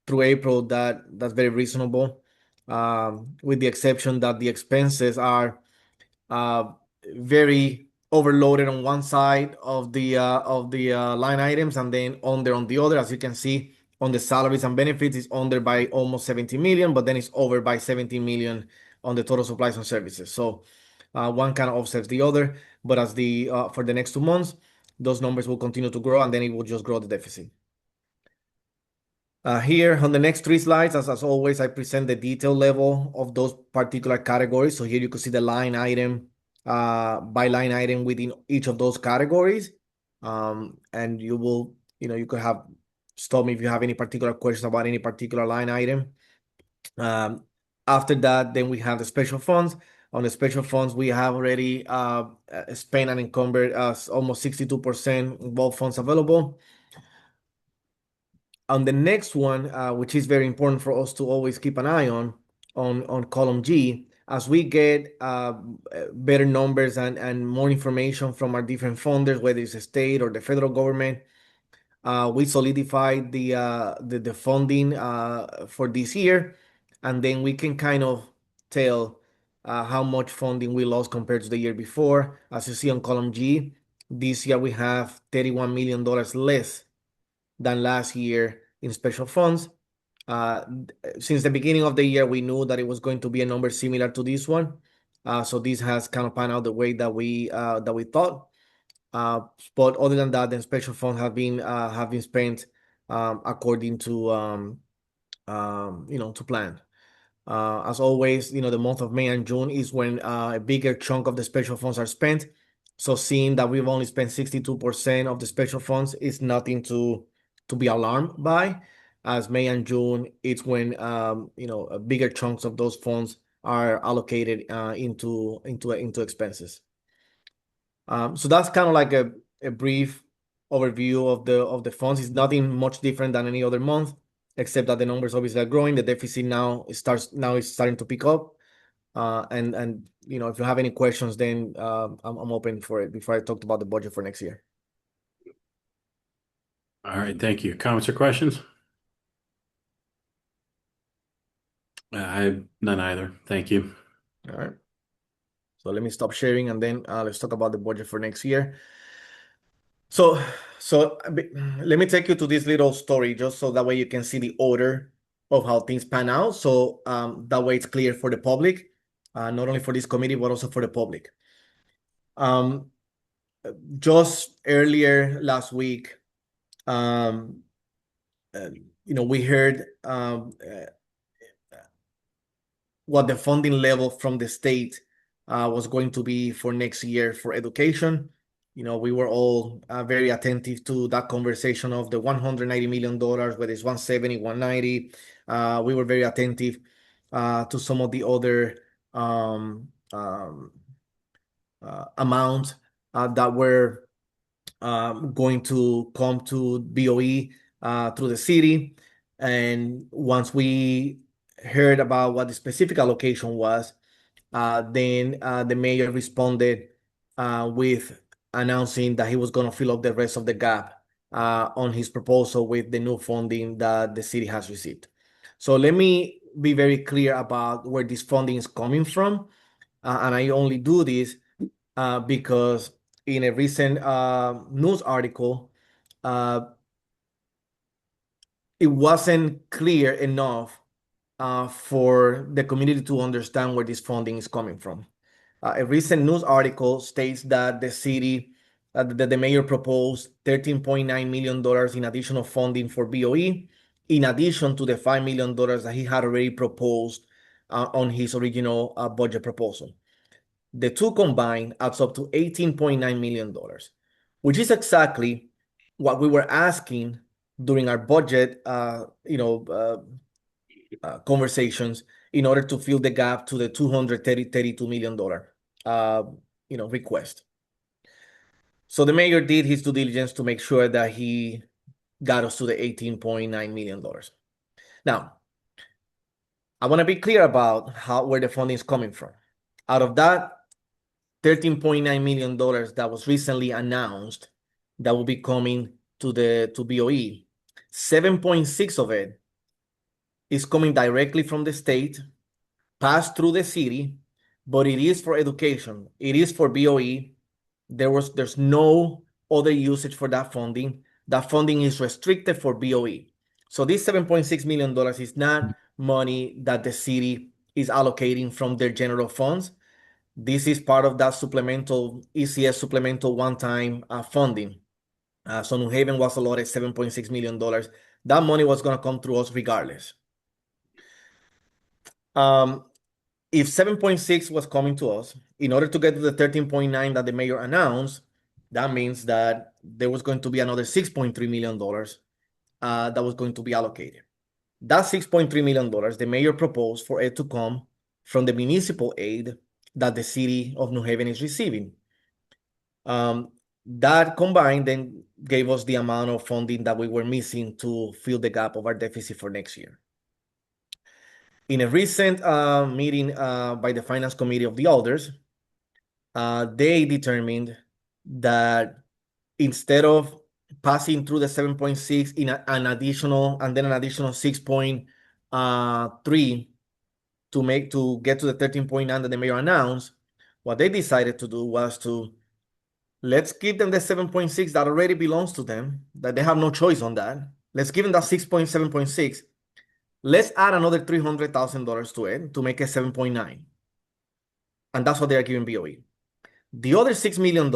through April, that's very reasonable, with the exception that the expenses are very overloaded on one side of the line items, and then under on the other. As you can see, on the salaries and benefits, it's under by almost 70 million, but then it's over by 17 million on the total supplies and services. So one kind of offsets the other, but as the for the next 2 months, those numbers will continue to grow, and then it will just grow the deficit. Here on the next 3 slides, as always, I present the detail level of those particular categories. So here you can see the line item by line item within each of those categories. And you will, you could have stop me if you have any particular questions about any particular line item. After that, then we have the special funds. On the special funds, we have already spent and encumbered almost 62% in both funds available. On the next one, which is very important for us to always keep an eye on column G, as we get better numbers and more information from our different funders, whether it's the state or the federal government, we solidified the funding for this year, and then we can kind of tell how much funding we lost compared to the year before. As you see on column G, this year we have $31 million less than last year in special funds. Since the beginning of the year, we knew that it was going to be a number similar to this one. So this has kind of panned out the way that we thought. But other than that, the special funds have been spent according to to plan. As always, the month of May and June is when a bigger chunk of the special funds are spent. So seeing that we've only spent 62% of the special funds is nothing to be alarmed by, as May and June, it's when bigger chunks of those funds are allocated into expenses. So that's kind of like a brief overview of the funds. It's nothing much different than any other month, except that the numbers obviously are growing. The deficit now is starting to pick up. And if you have any questions, then I'm open for it before I talked about the budget for next year. All right, thank you. Comments or questions? I have none either. Thank you. All right. So let me stop sharing, and then let's talk about the budget for next year. So let me take you to this little story, just so that way you can see the order of how things pan out. So that way it's clear for the public, not only for this committee, but also for the public. Just earlier last week, we heard what the funding level from the state was going to be for next year for education. We were all very attentive to that conversation of the $190 million, whether it's 170, 190. We were very attentive to some of the other amounts that were going to come to BOE through the city. And once we heard about what the specific allocation was, then the mayor responded with announcing that he was going to fill up the rest of the gap on his proposal with the new funding that the city has received. So let me be very clear about where this funding is coming from. And I only do this because in a recent news article, it wasn't clear enough for the community to understand where this funding is coming from. A recent news article states that the city, that the mayor proposed $13.9 million in additional funding for BOE, in addition to the $5 million that he had already proposed on his original budget proposal. The two combined adds up to $18.9 million, which is exactly what we were asking during our budget, conversations in order to fill the gap to the $232 million, request. So the mayor did his due diligence to make sure that he got us to the $18.9 million. Now, I want to be clear about where the funding is coming from. Out of that $13.9 million that was recently announced that will be coming to BOE, 7.6 of it is coming directly from the state, passed through the city, but it is for education. It is for BOE. There's no other usage for that funding. That funding is restricted for BOE. So this $7.6 million is not money that the city is allocating from their general funds. This is part of that supplemental ECS supplemental one-time funding. So New Haven was allotted $7.6 million. That money was going to come through us regardless. If 7.6 was coming to us, in order to get to the 13.9 that the mayor announced, that means that there was going to be another $6.3 million that was going to be allocated. That $6.3 million, the mayor proposed for it to come from the municipal aid that the city of New Haven is receiving. That combined then gave us the amount of funding that we were missing to fill the gap of our deficit for next year. In a recent meeting by the Finance Committee of the Alders, they determined that instead of passing through the 7.6 in an additional 6.3 to get to the 13.9 that the mayor announced, what they decided to do was to let's give them the 7.6 that already belongs to them, that they have no choice on that. Let's give them that 7.6. Let's add another $300,000 to it to make it 7.9. And that's what they are giving BOE. The other $6 million,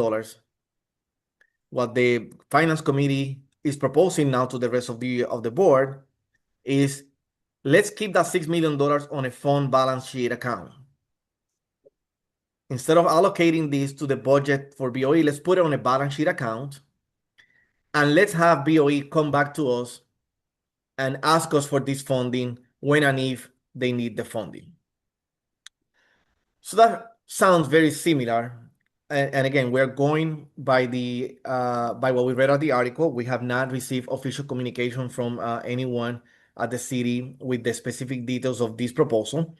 what the Finance Committee is proposing now to the rest of the board is let's keep that $6 million on a fund balance sheet account. Instead of allocating this to the budget for BOE, let's put it on a balance sheet account. And let's have BOE come back to us and ask us for this funding when and if they need the funding. So that sounds very similar. And again, we're going by by what we read of the article. We have not received official communication from anyone at the city with the specific details of this proposal.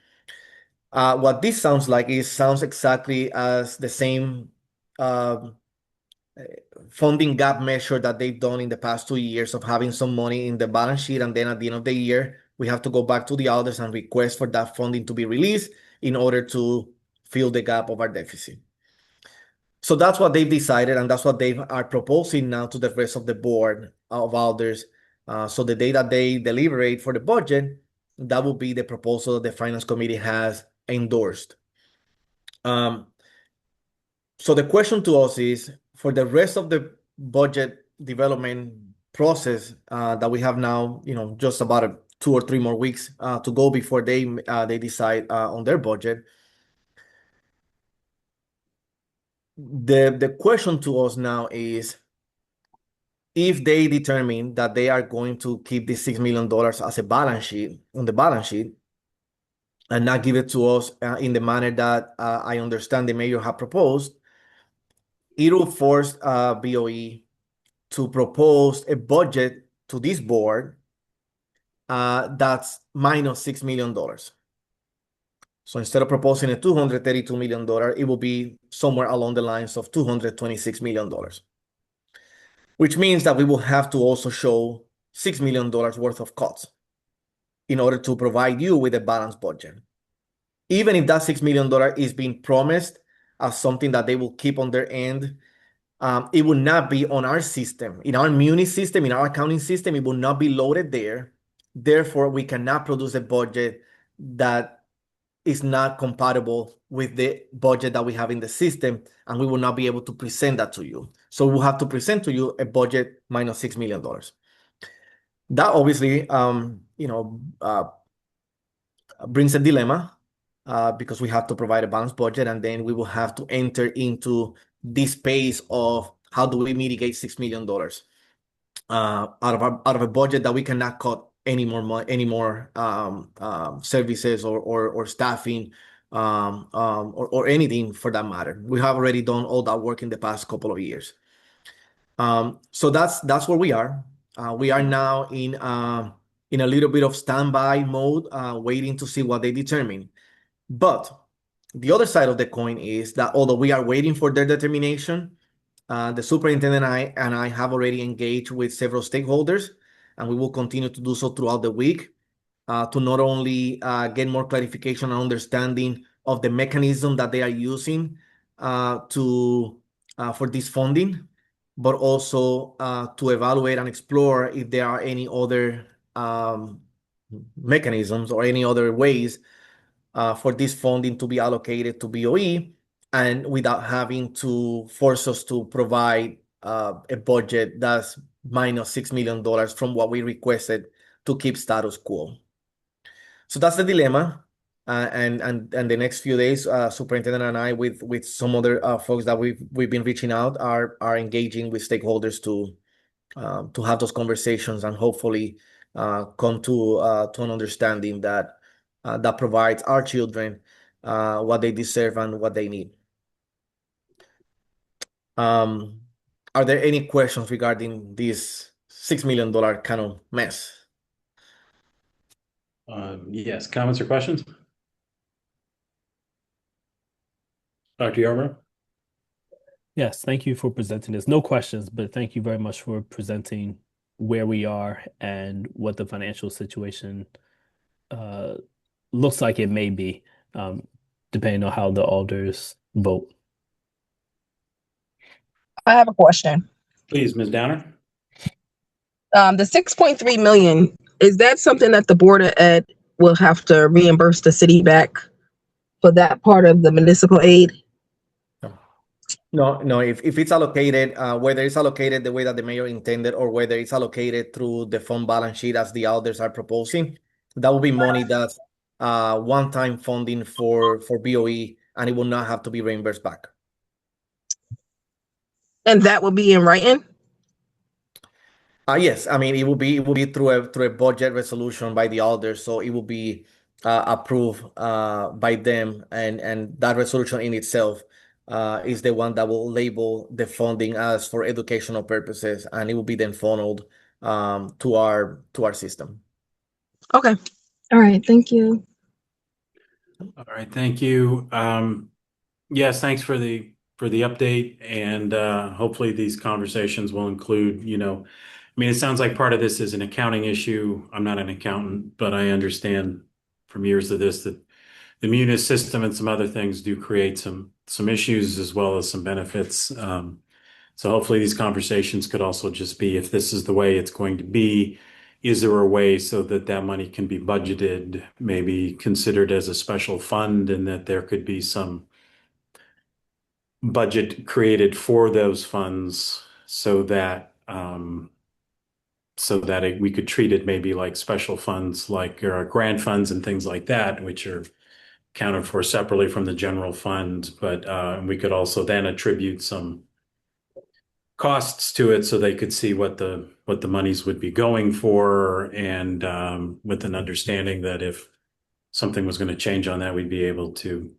What this sounds like sounds exactly as the same funding gap measure that they've done in the past 2 years of having some money in the balance sheet, and then at the end of the year, we have to go back to the Alders and request for that funding to be released in order to fill the gap of our deficit. So that's what they've decided, and that's what they are proposing now to the rest of the board of Alders. So the day that they deliberate for the budget, that will be the proposal that the Finance Committee has endorsed. So the question to us is, for the rest of the budget development process that we have now, just about 2 or 3 more weeks to go before they decide on their budget. The question to us now is, if they determine that they are going to keep the $6 million as a balance sheet on the balance sheet and not give it to us in the manner that I understand the mayor have proposed, it will force BOE to propose a budget to this board that's minus $6 million. So instead of proposing a $232 million, it will be somewhere along the lines of $226 million, which means that we will have to also show $6 million worth of cuts in order to provide you with a balanced budget. Even if that $6 million is being promised as something that they will keep on their end, it will not be on our system. In our Muni system, in our accounting system, it will not be loaded there. Therefore, we cannot produce a budget that is not compatible with the budget that we have in the system, and we will not be able to present that to you. So we'll have to present to you a budget minus $6 million. That obviously, brings a dilemma because we have to provide a balanced budget, and then we will have to enter into this space of how do we mitigate $6 million out of a budget that we cannot cut any more services or staffing or anything for that matter. We have already done all that work in the past couple of years. So that's where we are. We are now in a little bit of standby mode, waiting to see what they determine. But the other side of the coin is that although we are waiting for their determination, the superintendent and I have already engaged with several stakeholders, and we will continue to do so throughout the week to not only get more clarification and understanding of the mechanism that they are using for this funding, but also to evaluate and explore if there are any other mechanisms or any other ways for this funding to be allocated to BOE, and without having to force us to provide a budget that's minus $6 million from what we requested to keep status quo. So that's the dilemma. And the next few days, superintendent and I, with some other folks that we've been reaching out, are engaging with stakeholders to have those conversations and hopefully come to an understanding that provides our children what they deserve and what they need. Are there any questions regarding this $6 million kind of mess? Yes, comments or questions? Dr. Yarbrough? Yes, thank you for presenting this. No questions, but thank you very much for presenting where we are and what the financial situation looks like it may be, depending on how the alders vote. I have a question. Please, Ms. Downer. The 6.3 million, is that something that the Board of Ed will have to reimburse the city back for that part of the municipal aid? No. If it's allocated, whether it's allocated the way that the mayor intended or whether it's allocated through the fund balance sheet as the others are proposing, that will be money that's one-time funding for BOE, and it will not have to be reimbursed back. And that will be in writing? Yes, I mean it will be through a budget resolution by the alders, so it will be approved by them, and that resolution in itself is the one that will label the funding as for educational purposes, and it will be then funneled to our system. Okay. All right. Thank you. All right, thank you. Yes, thanks for the update, and hopefully these conversations will include, I mean, it sounds like part of this is an accounting issue. I'm not an accountant, but I understand from years of this that the Munis system and some other things do create some issues as well as some benefits. So hopefully these conversations could also just be, if this is the way it's going to be, is there a way so that money can be budgeted, maybe considered as a special fund, and that there could be some budget created for those funds so that so that we could treat it maybe like special funds, like grant funds and things like that, which are accounted for separately from the general fund. But we could also then attribute some costs to it so they could see what the monies would be going for, and with an understanding that if something was going to change on that, we'd be able to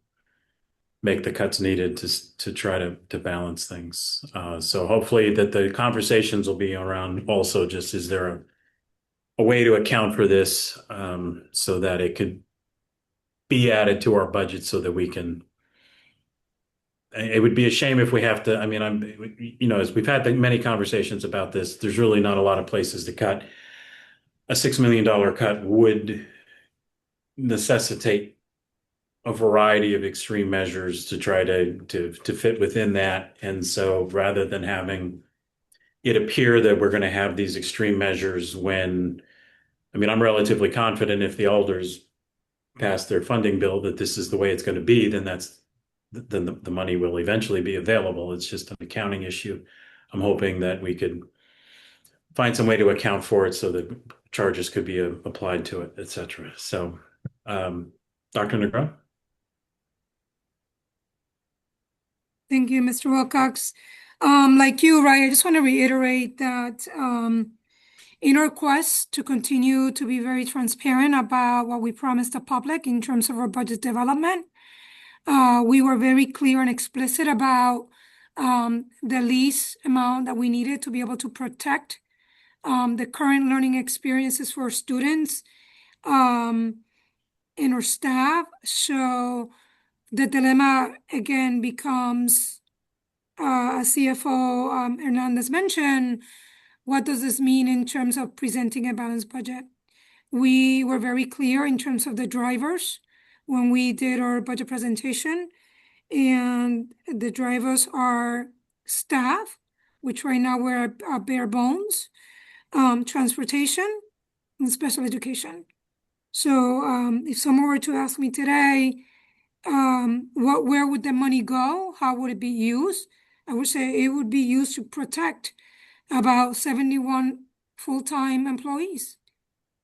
make the cuts needed to try to balance things. So hopefully that the conversations will be around also just, is there a way to account for this so that it could be added to our budget so that we can. It would be a shame if we have to. I mean, as we've had many conversations about this, there's really not a lot of places to cut. A $6 million cut would necessitate a variety of extreme measures to try to fit within that. And so rather than having it appear that we're going to have these extreme measures when, I mean, I'm relatively confident if the alders pass their funding bill that this is the way it's going to be, then the money will eventually be available. It's just an accounting issue. I'm hoping that we could find some way to account for it so that charges could be applied to it, et cetera. So, Dr. Negron? Thank you, Mr. Wilcox. Like you, right, I just want to reiterate that in our quest to continue to be very transparent about what we promised the public in terms of our budget development, we were very clear and explicit about the least amount that we needed to be able to protect the current learning experiences for students and our staff. So the dilemma again becomes, as CFO Hernandez mentioned, what does this mean in terms of presenting a balanced budget? We were very clear in terms of the drivers when we did our budget presentation, and the drivers are staff, which right now we're at bare bones, transportation, and special education. So if someone were to ask me today, where would the money go? How would it be used? I would say it would be used to protect about 71 full-time employees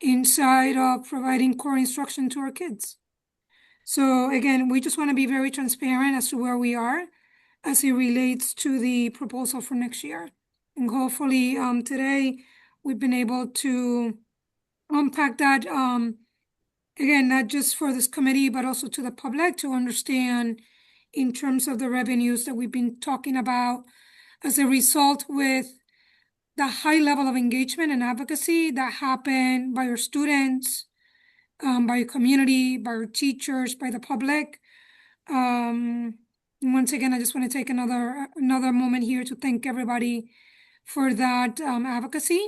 inside of providing core instruction to our kids. So again, we just want to be very transparent as to where we are as it relates to the proposal for next year. And hopefully today we've been able to unpack that, again, not just for this committee, but also to the public to understand in terms of the revenues that we've been talking about as a result with the high level of engagement and advocacy that happened by our students, by our community, by our teachers, by the public. Once again, I just want to take another moment here to thank everybody for that advocacy,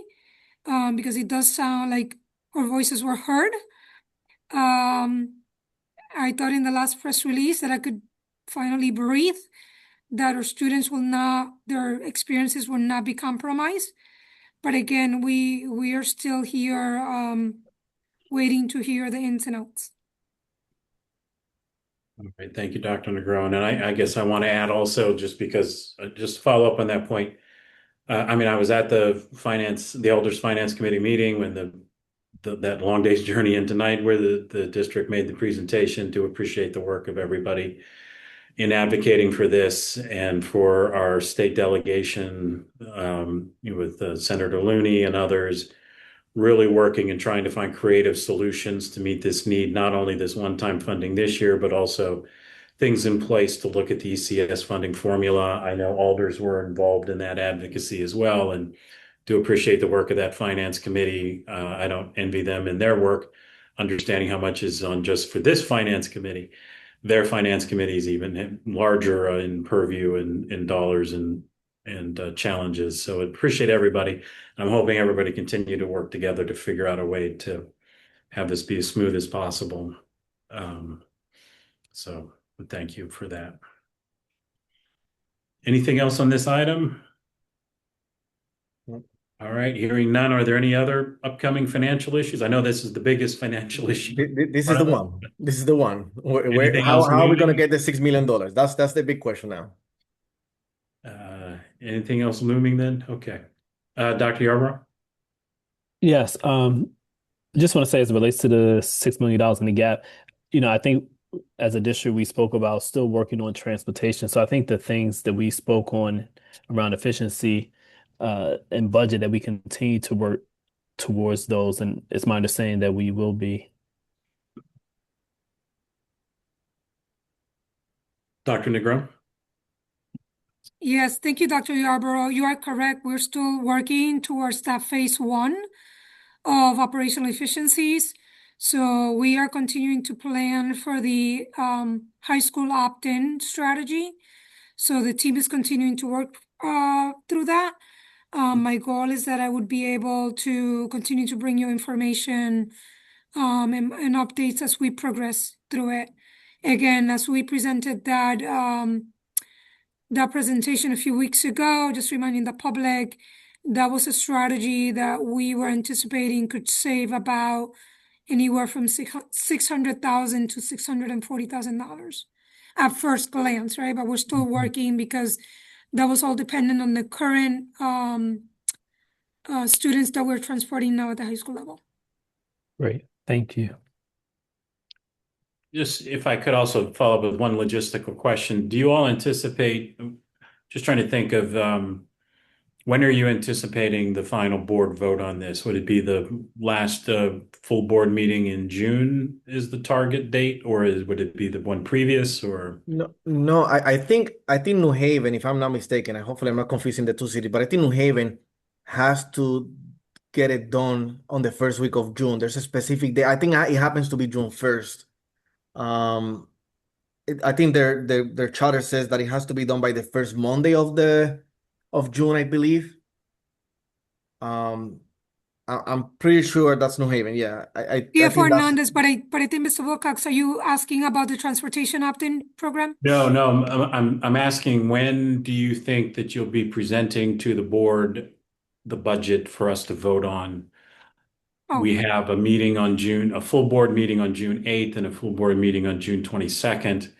because it does sound like our voices were heard. I thought in the last press release that I could finally breathe, that our students their experiences will not be compromised. But again, we are still here waiting to hear the ins and outs. All right, thank you, Dr. Negron. And I guess I want to add also, just because, just follow up on that point. I mean, I was at the Elders Finance Committee meeting when that long day's journey into night, where the district made the presentation, to appreciate the work of everybody in advocating for this, and for our state delegation with Senator Looney and others, really working and trying to find creative solutions to meet this need, not only this one-time funding this year, but also things in place to look at the ECS funding formula. I know alders were involved in that advocacy as well, and do appreciate the work of that finance committee. I don't envy them in their work, understanding how much is on just for this finance committee. Their finance committee is even larger in purview and in dollars and challenges. So I appreciate everybody. I'm hoping everybody continue to work together to figure out a way to have this be as smooth as possible. So thank you for that. Anything else on this item? All right, hearing none. Are there any other upcoming financial issues? I know this is the biggest financial issue. This is the one. This is the one. How are we going to get the $6 million? That's the big question now. Anything else looming then? Okay. Dr. Yarbrough? Yes. Just want to say as it relates to the $6 million in the gap, I think as a district we spoke about still working on transportation. So I think the things that we spoke on around efficiency and budget that we continue to work towards those. And it's my understanding that we will be. Dr. Negron? Yes, thank you, Dr. Yarborough. You are correct. We're still working towards that phase 1 of operational efficiencies. So we are continuing to plan for the high school opt-in strategy. So the team is continuing to work through that. My goal is that I would be able to continue to bring you information and updates as we progress through it. Again, as we presented that presentation a few weeks ago, just reminding the public, that was a strategy that we were anticipating could save about anywhere from $600,000 to $640,000 at first glance, right? But we're still working because that was all dependent on the current students that we're transporting now at the high school level. Great. Thank you. Just if I could also follow up with one logistical question. Do you all anticipate, just trying to think of when are you anticipating the final board vote on this? Would it be the last full board meeting in June is the target date, or would it be the one previous, or? No, I think New Haven, if I'm not mistaken, and hopefully I'm not confusing the two cities, but I think New Haven has to get it done on the first week of June. There's a specific day. I think it happens to be June 1st. I think their charter says that it has to be done by the first Monday of June, I believe. I'm pretty sure that's New Haven. Yeah, I think Fernandez, but I think Mr. Wilcox, are you asking about the transportation opt-in program? No, I'm asking, when do you think that you'll be presenting to the board the budget for us to vote on? We have a full board meeting on June 8th and a full board meeting on June 22nd.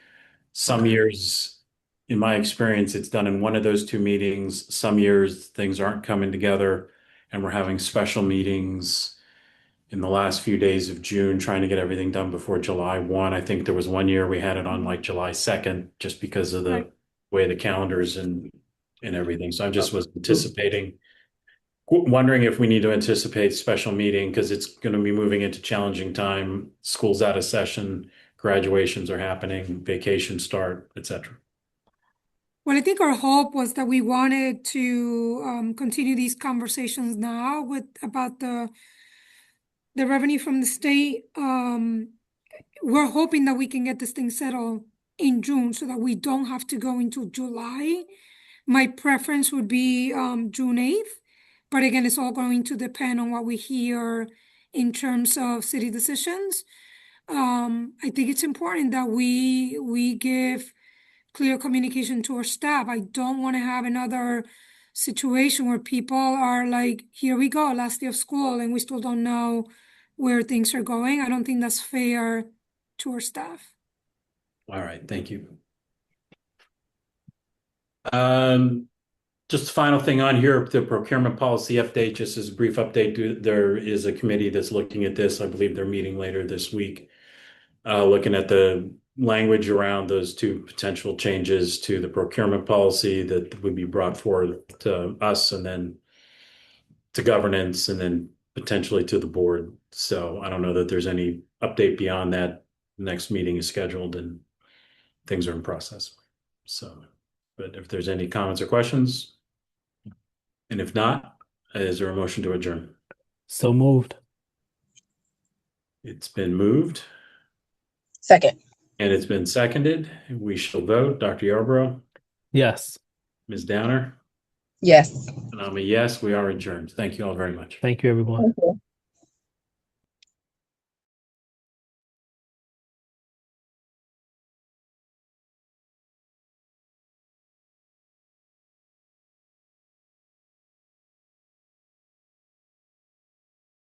Some years, in my experience, it's done in one of those two meetings. Some years things aren't coming together and we're having special meetings in the last few days of June, trying to get everything done before July 1. I think there was one year we had it on like July 2nd, just because of the way the calendars and everything. So I just was wondering if we need to anticipate special meeting, because it's going to be moving into challenging time. School's out of session, graduations are happening, vacations start, etc. Well, I think our hope was that we wanted to continue these conversations now about the revenue from the state. We're hoping that we can get this thing settled in June so that we don't have to go into July. My preference would be June 8th. But again, it's all going to depend on what we hear in terms of city decisions. I think it's important that we give clear communication to our staff. I don't want to have another situation where people are like, here we go, last day of school, and we still don't know where things are going. I don't think that's fair to our staff. All right, thank you. Just the final thing on here, the procurement policy update, just as a brief update, there is a committee that's looking at this. I believe they're meeting later this week, looking at the language around those two potential changes to the procurement policy that would be brought forward to us and then to governance and then potentially to the board. So I don't know that there's any update beyond that. The next meeting is scheduled and things are in process. So, but if there's any comments or questions, and if not, is there a motion to adjourn? So moved. It's been moved. Second. And it's been seconded. We shall vote. Dr. Yarborough? Yes. Ms. Downer? Yes. And I'm a yes. We are adjourned. Thank you all very much. Thank you, everyone. Thank you.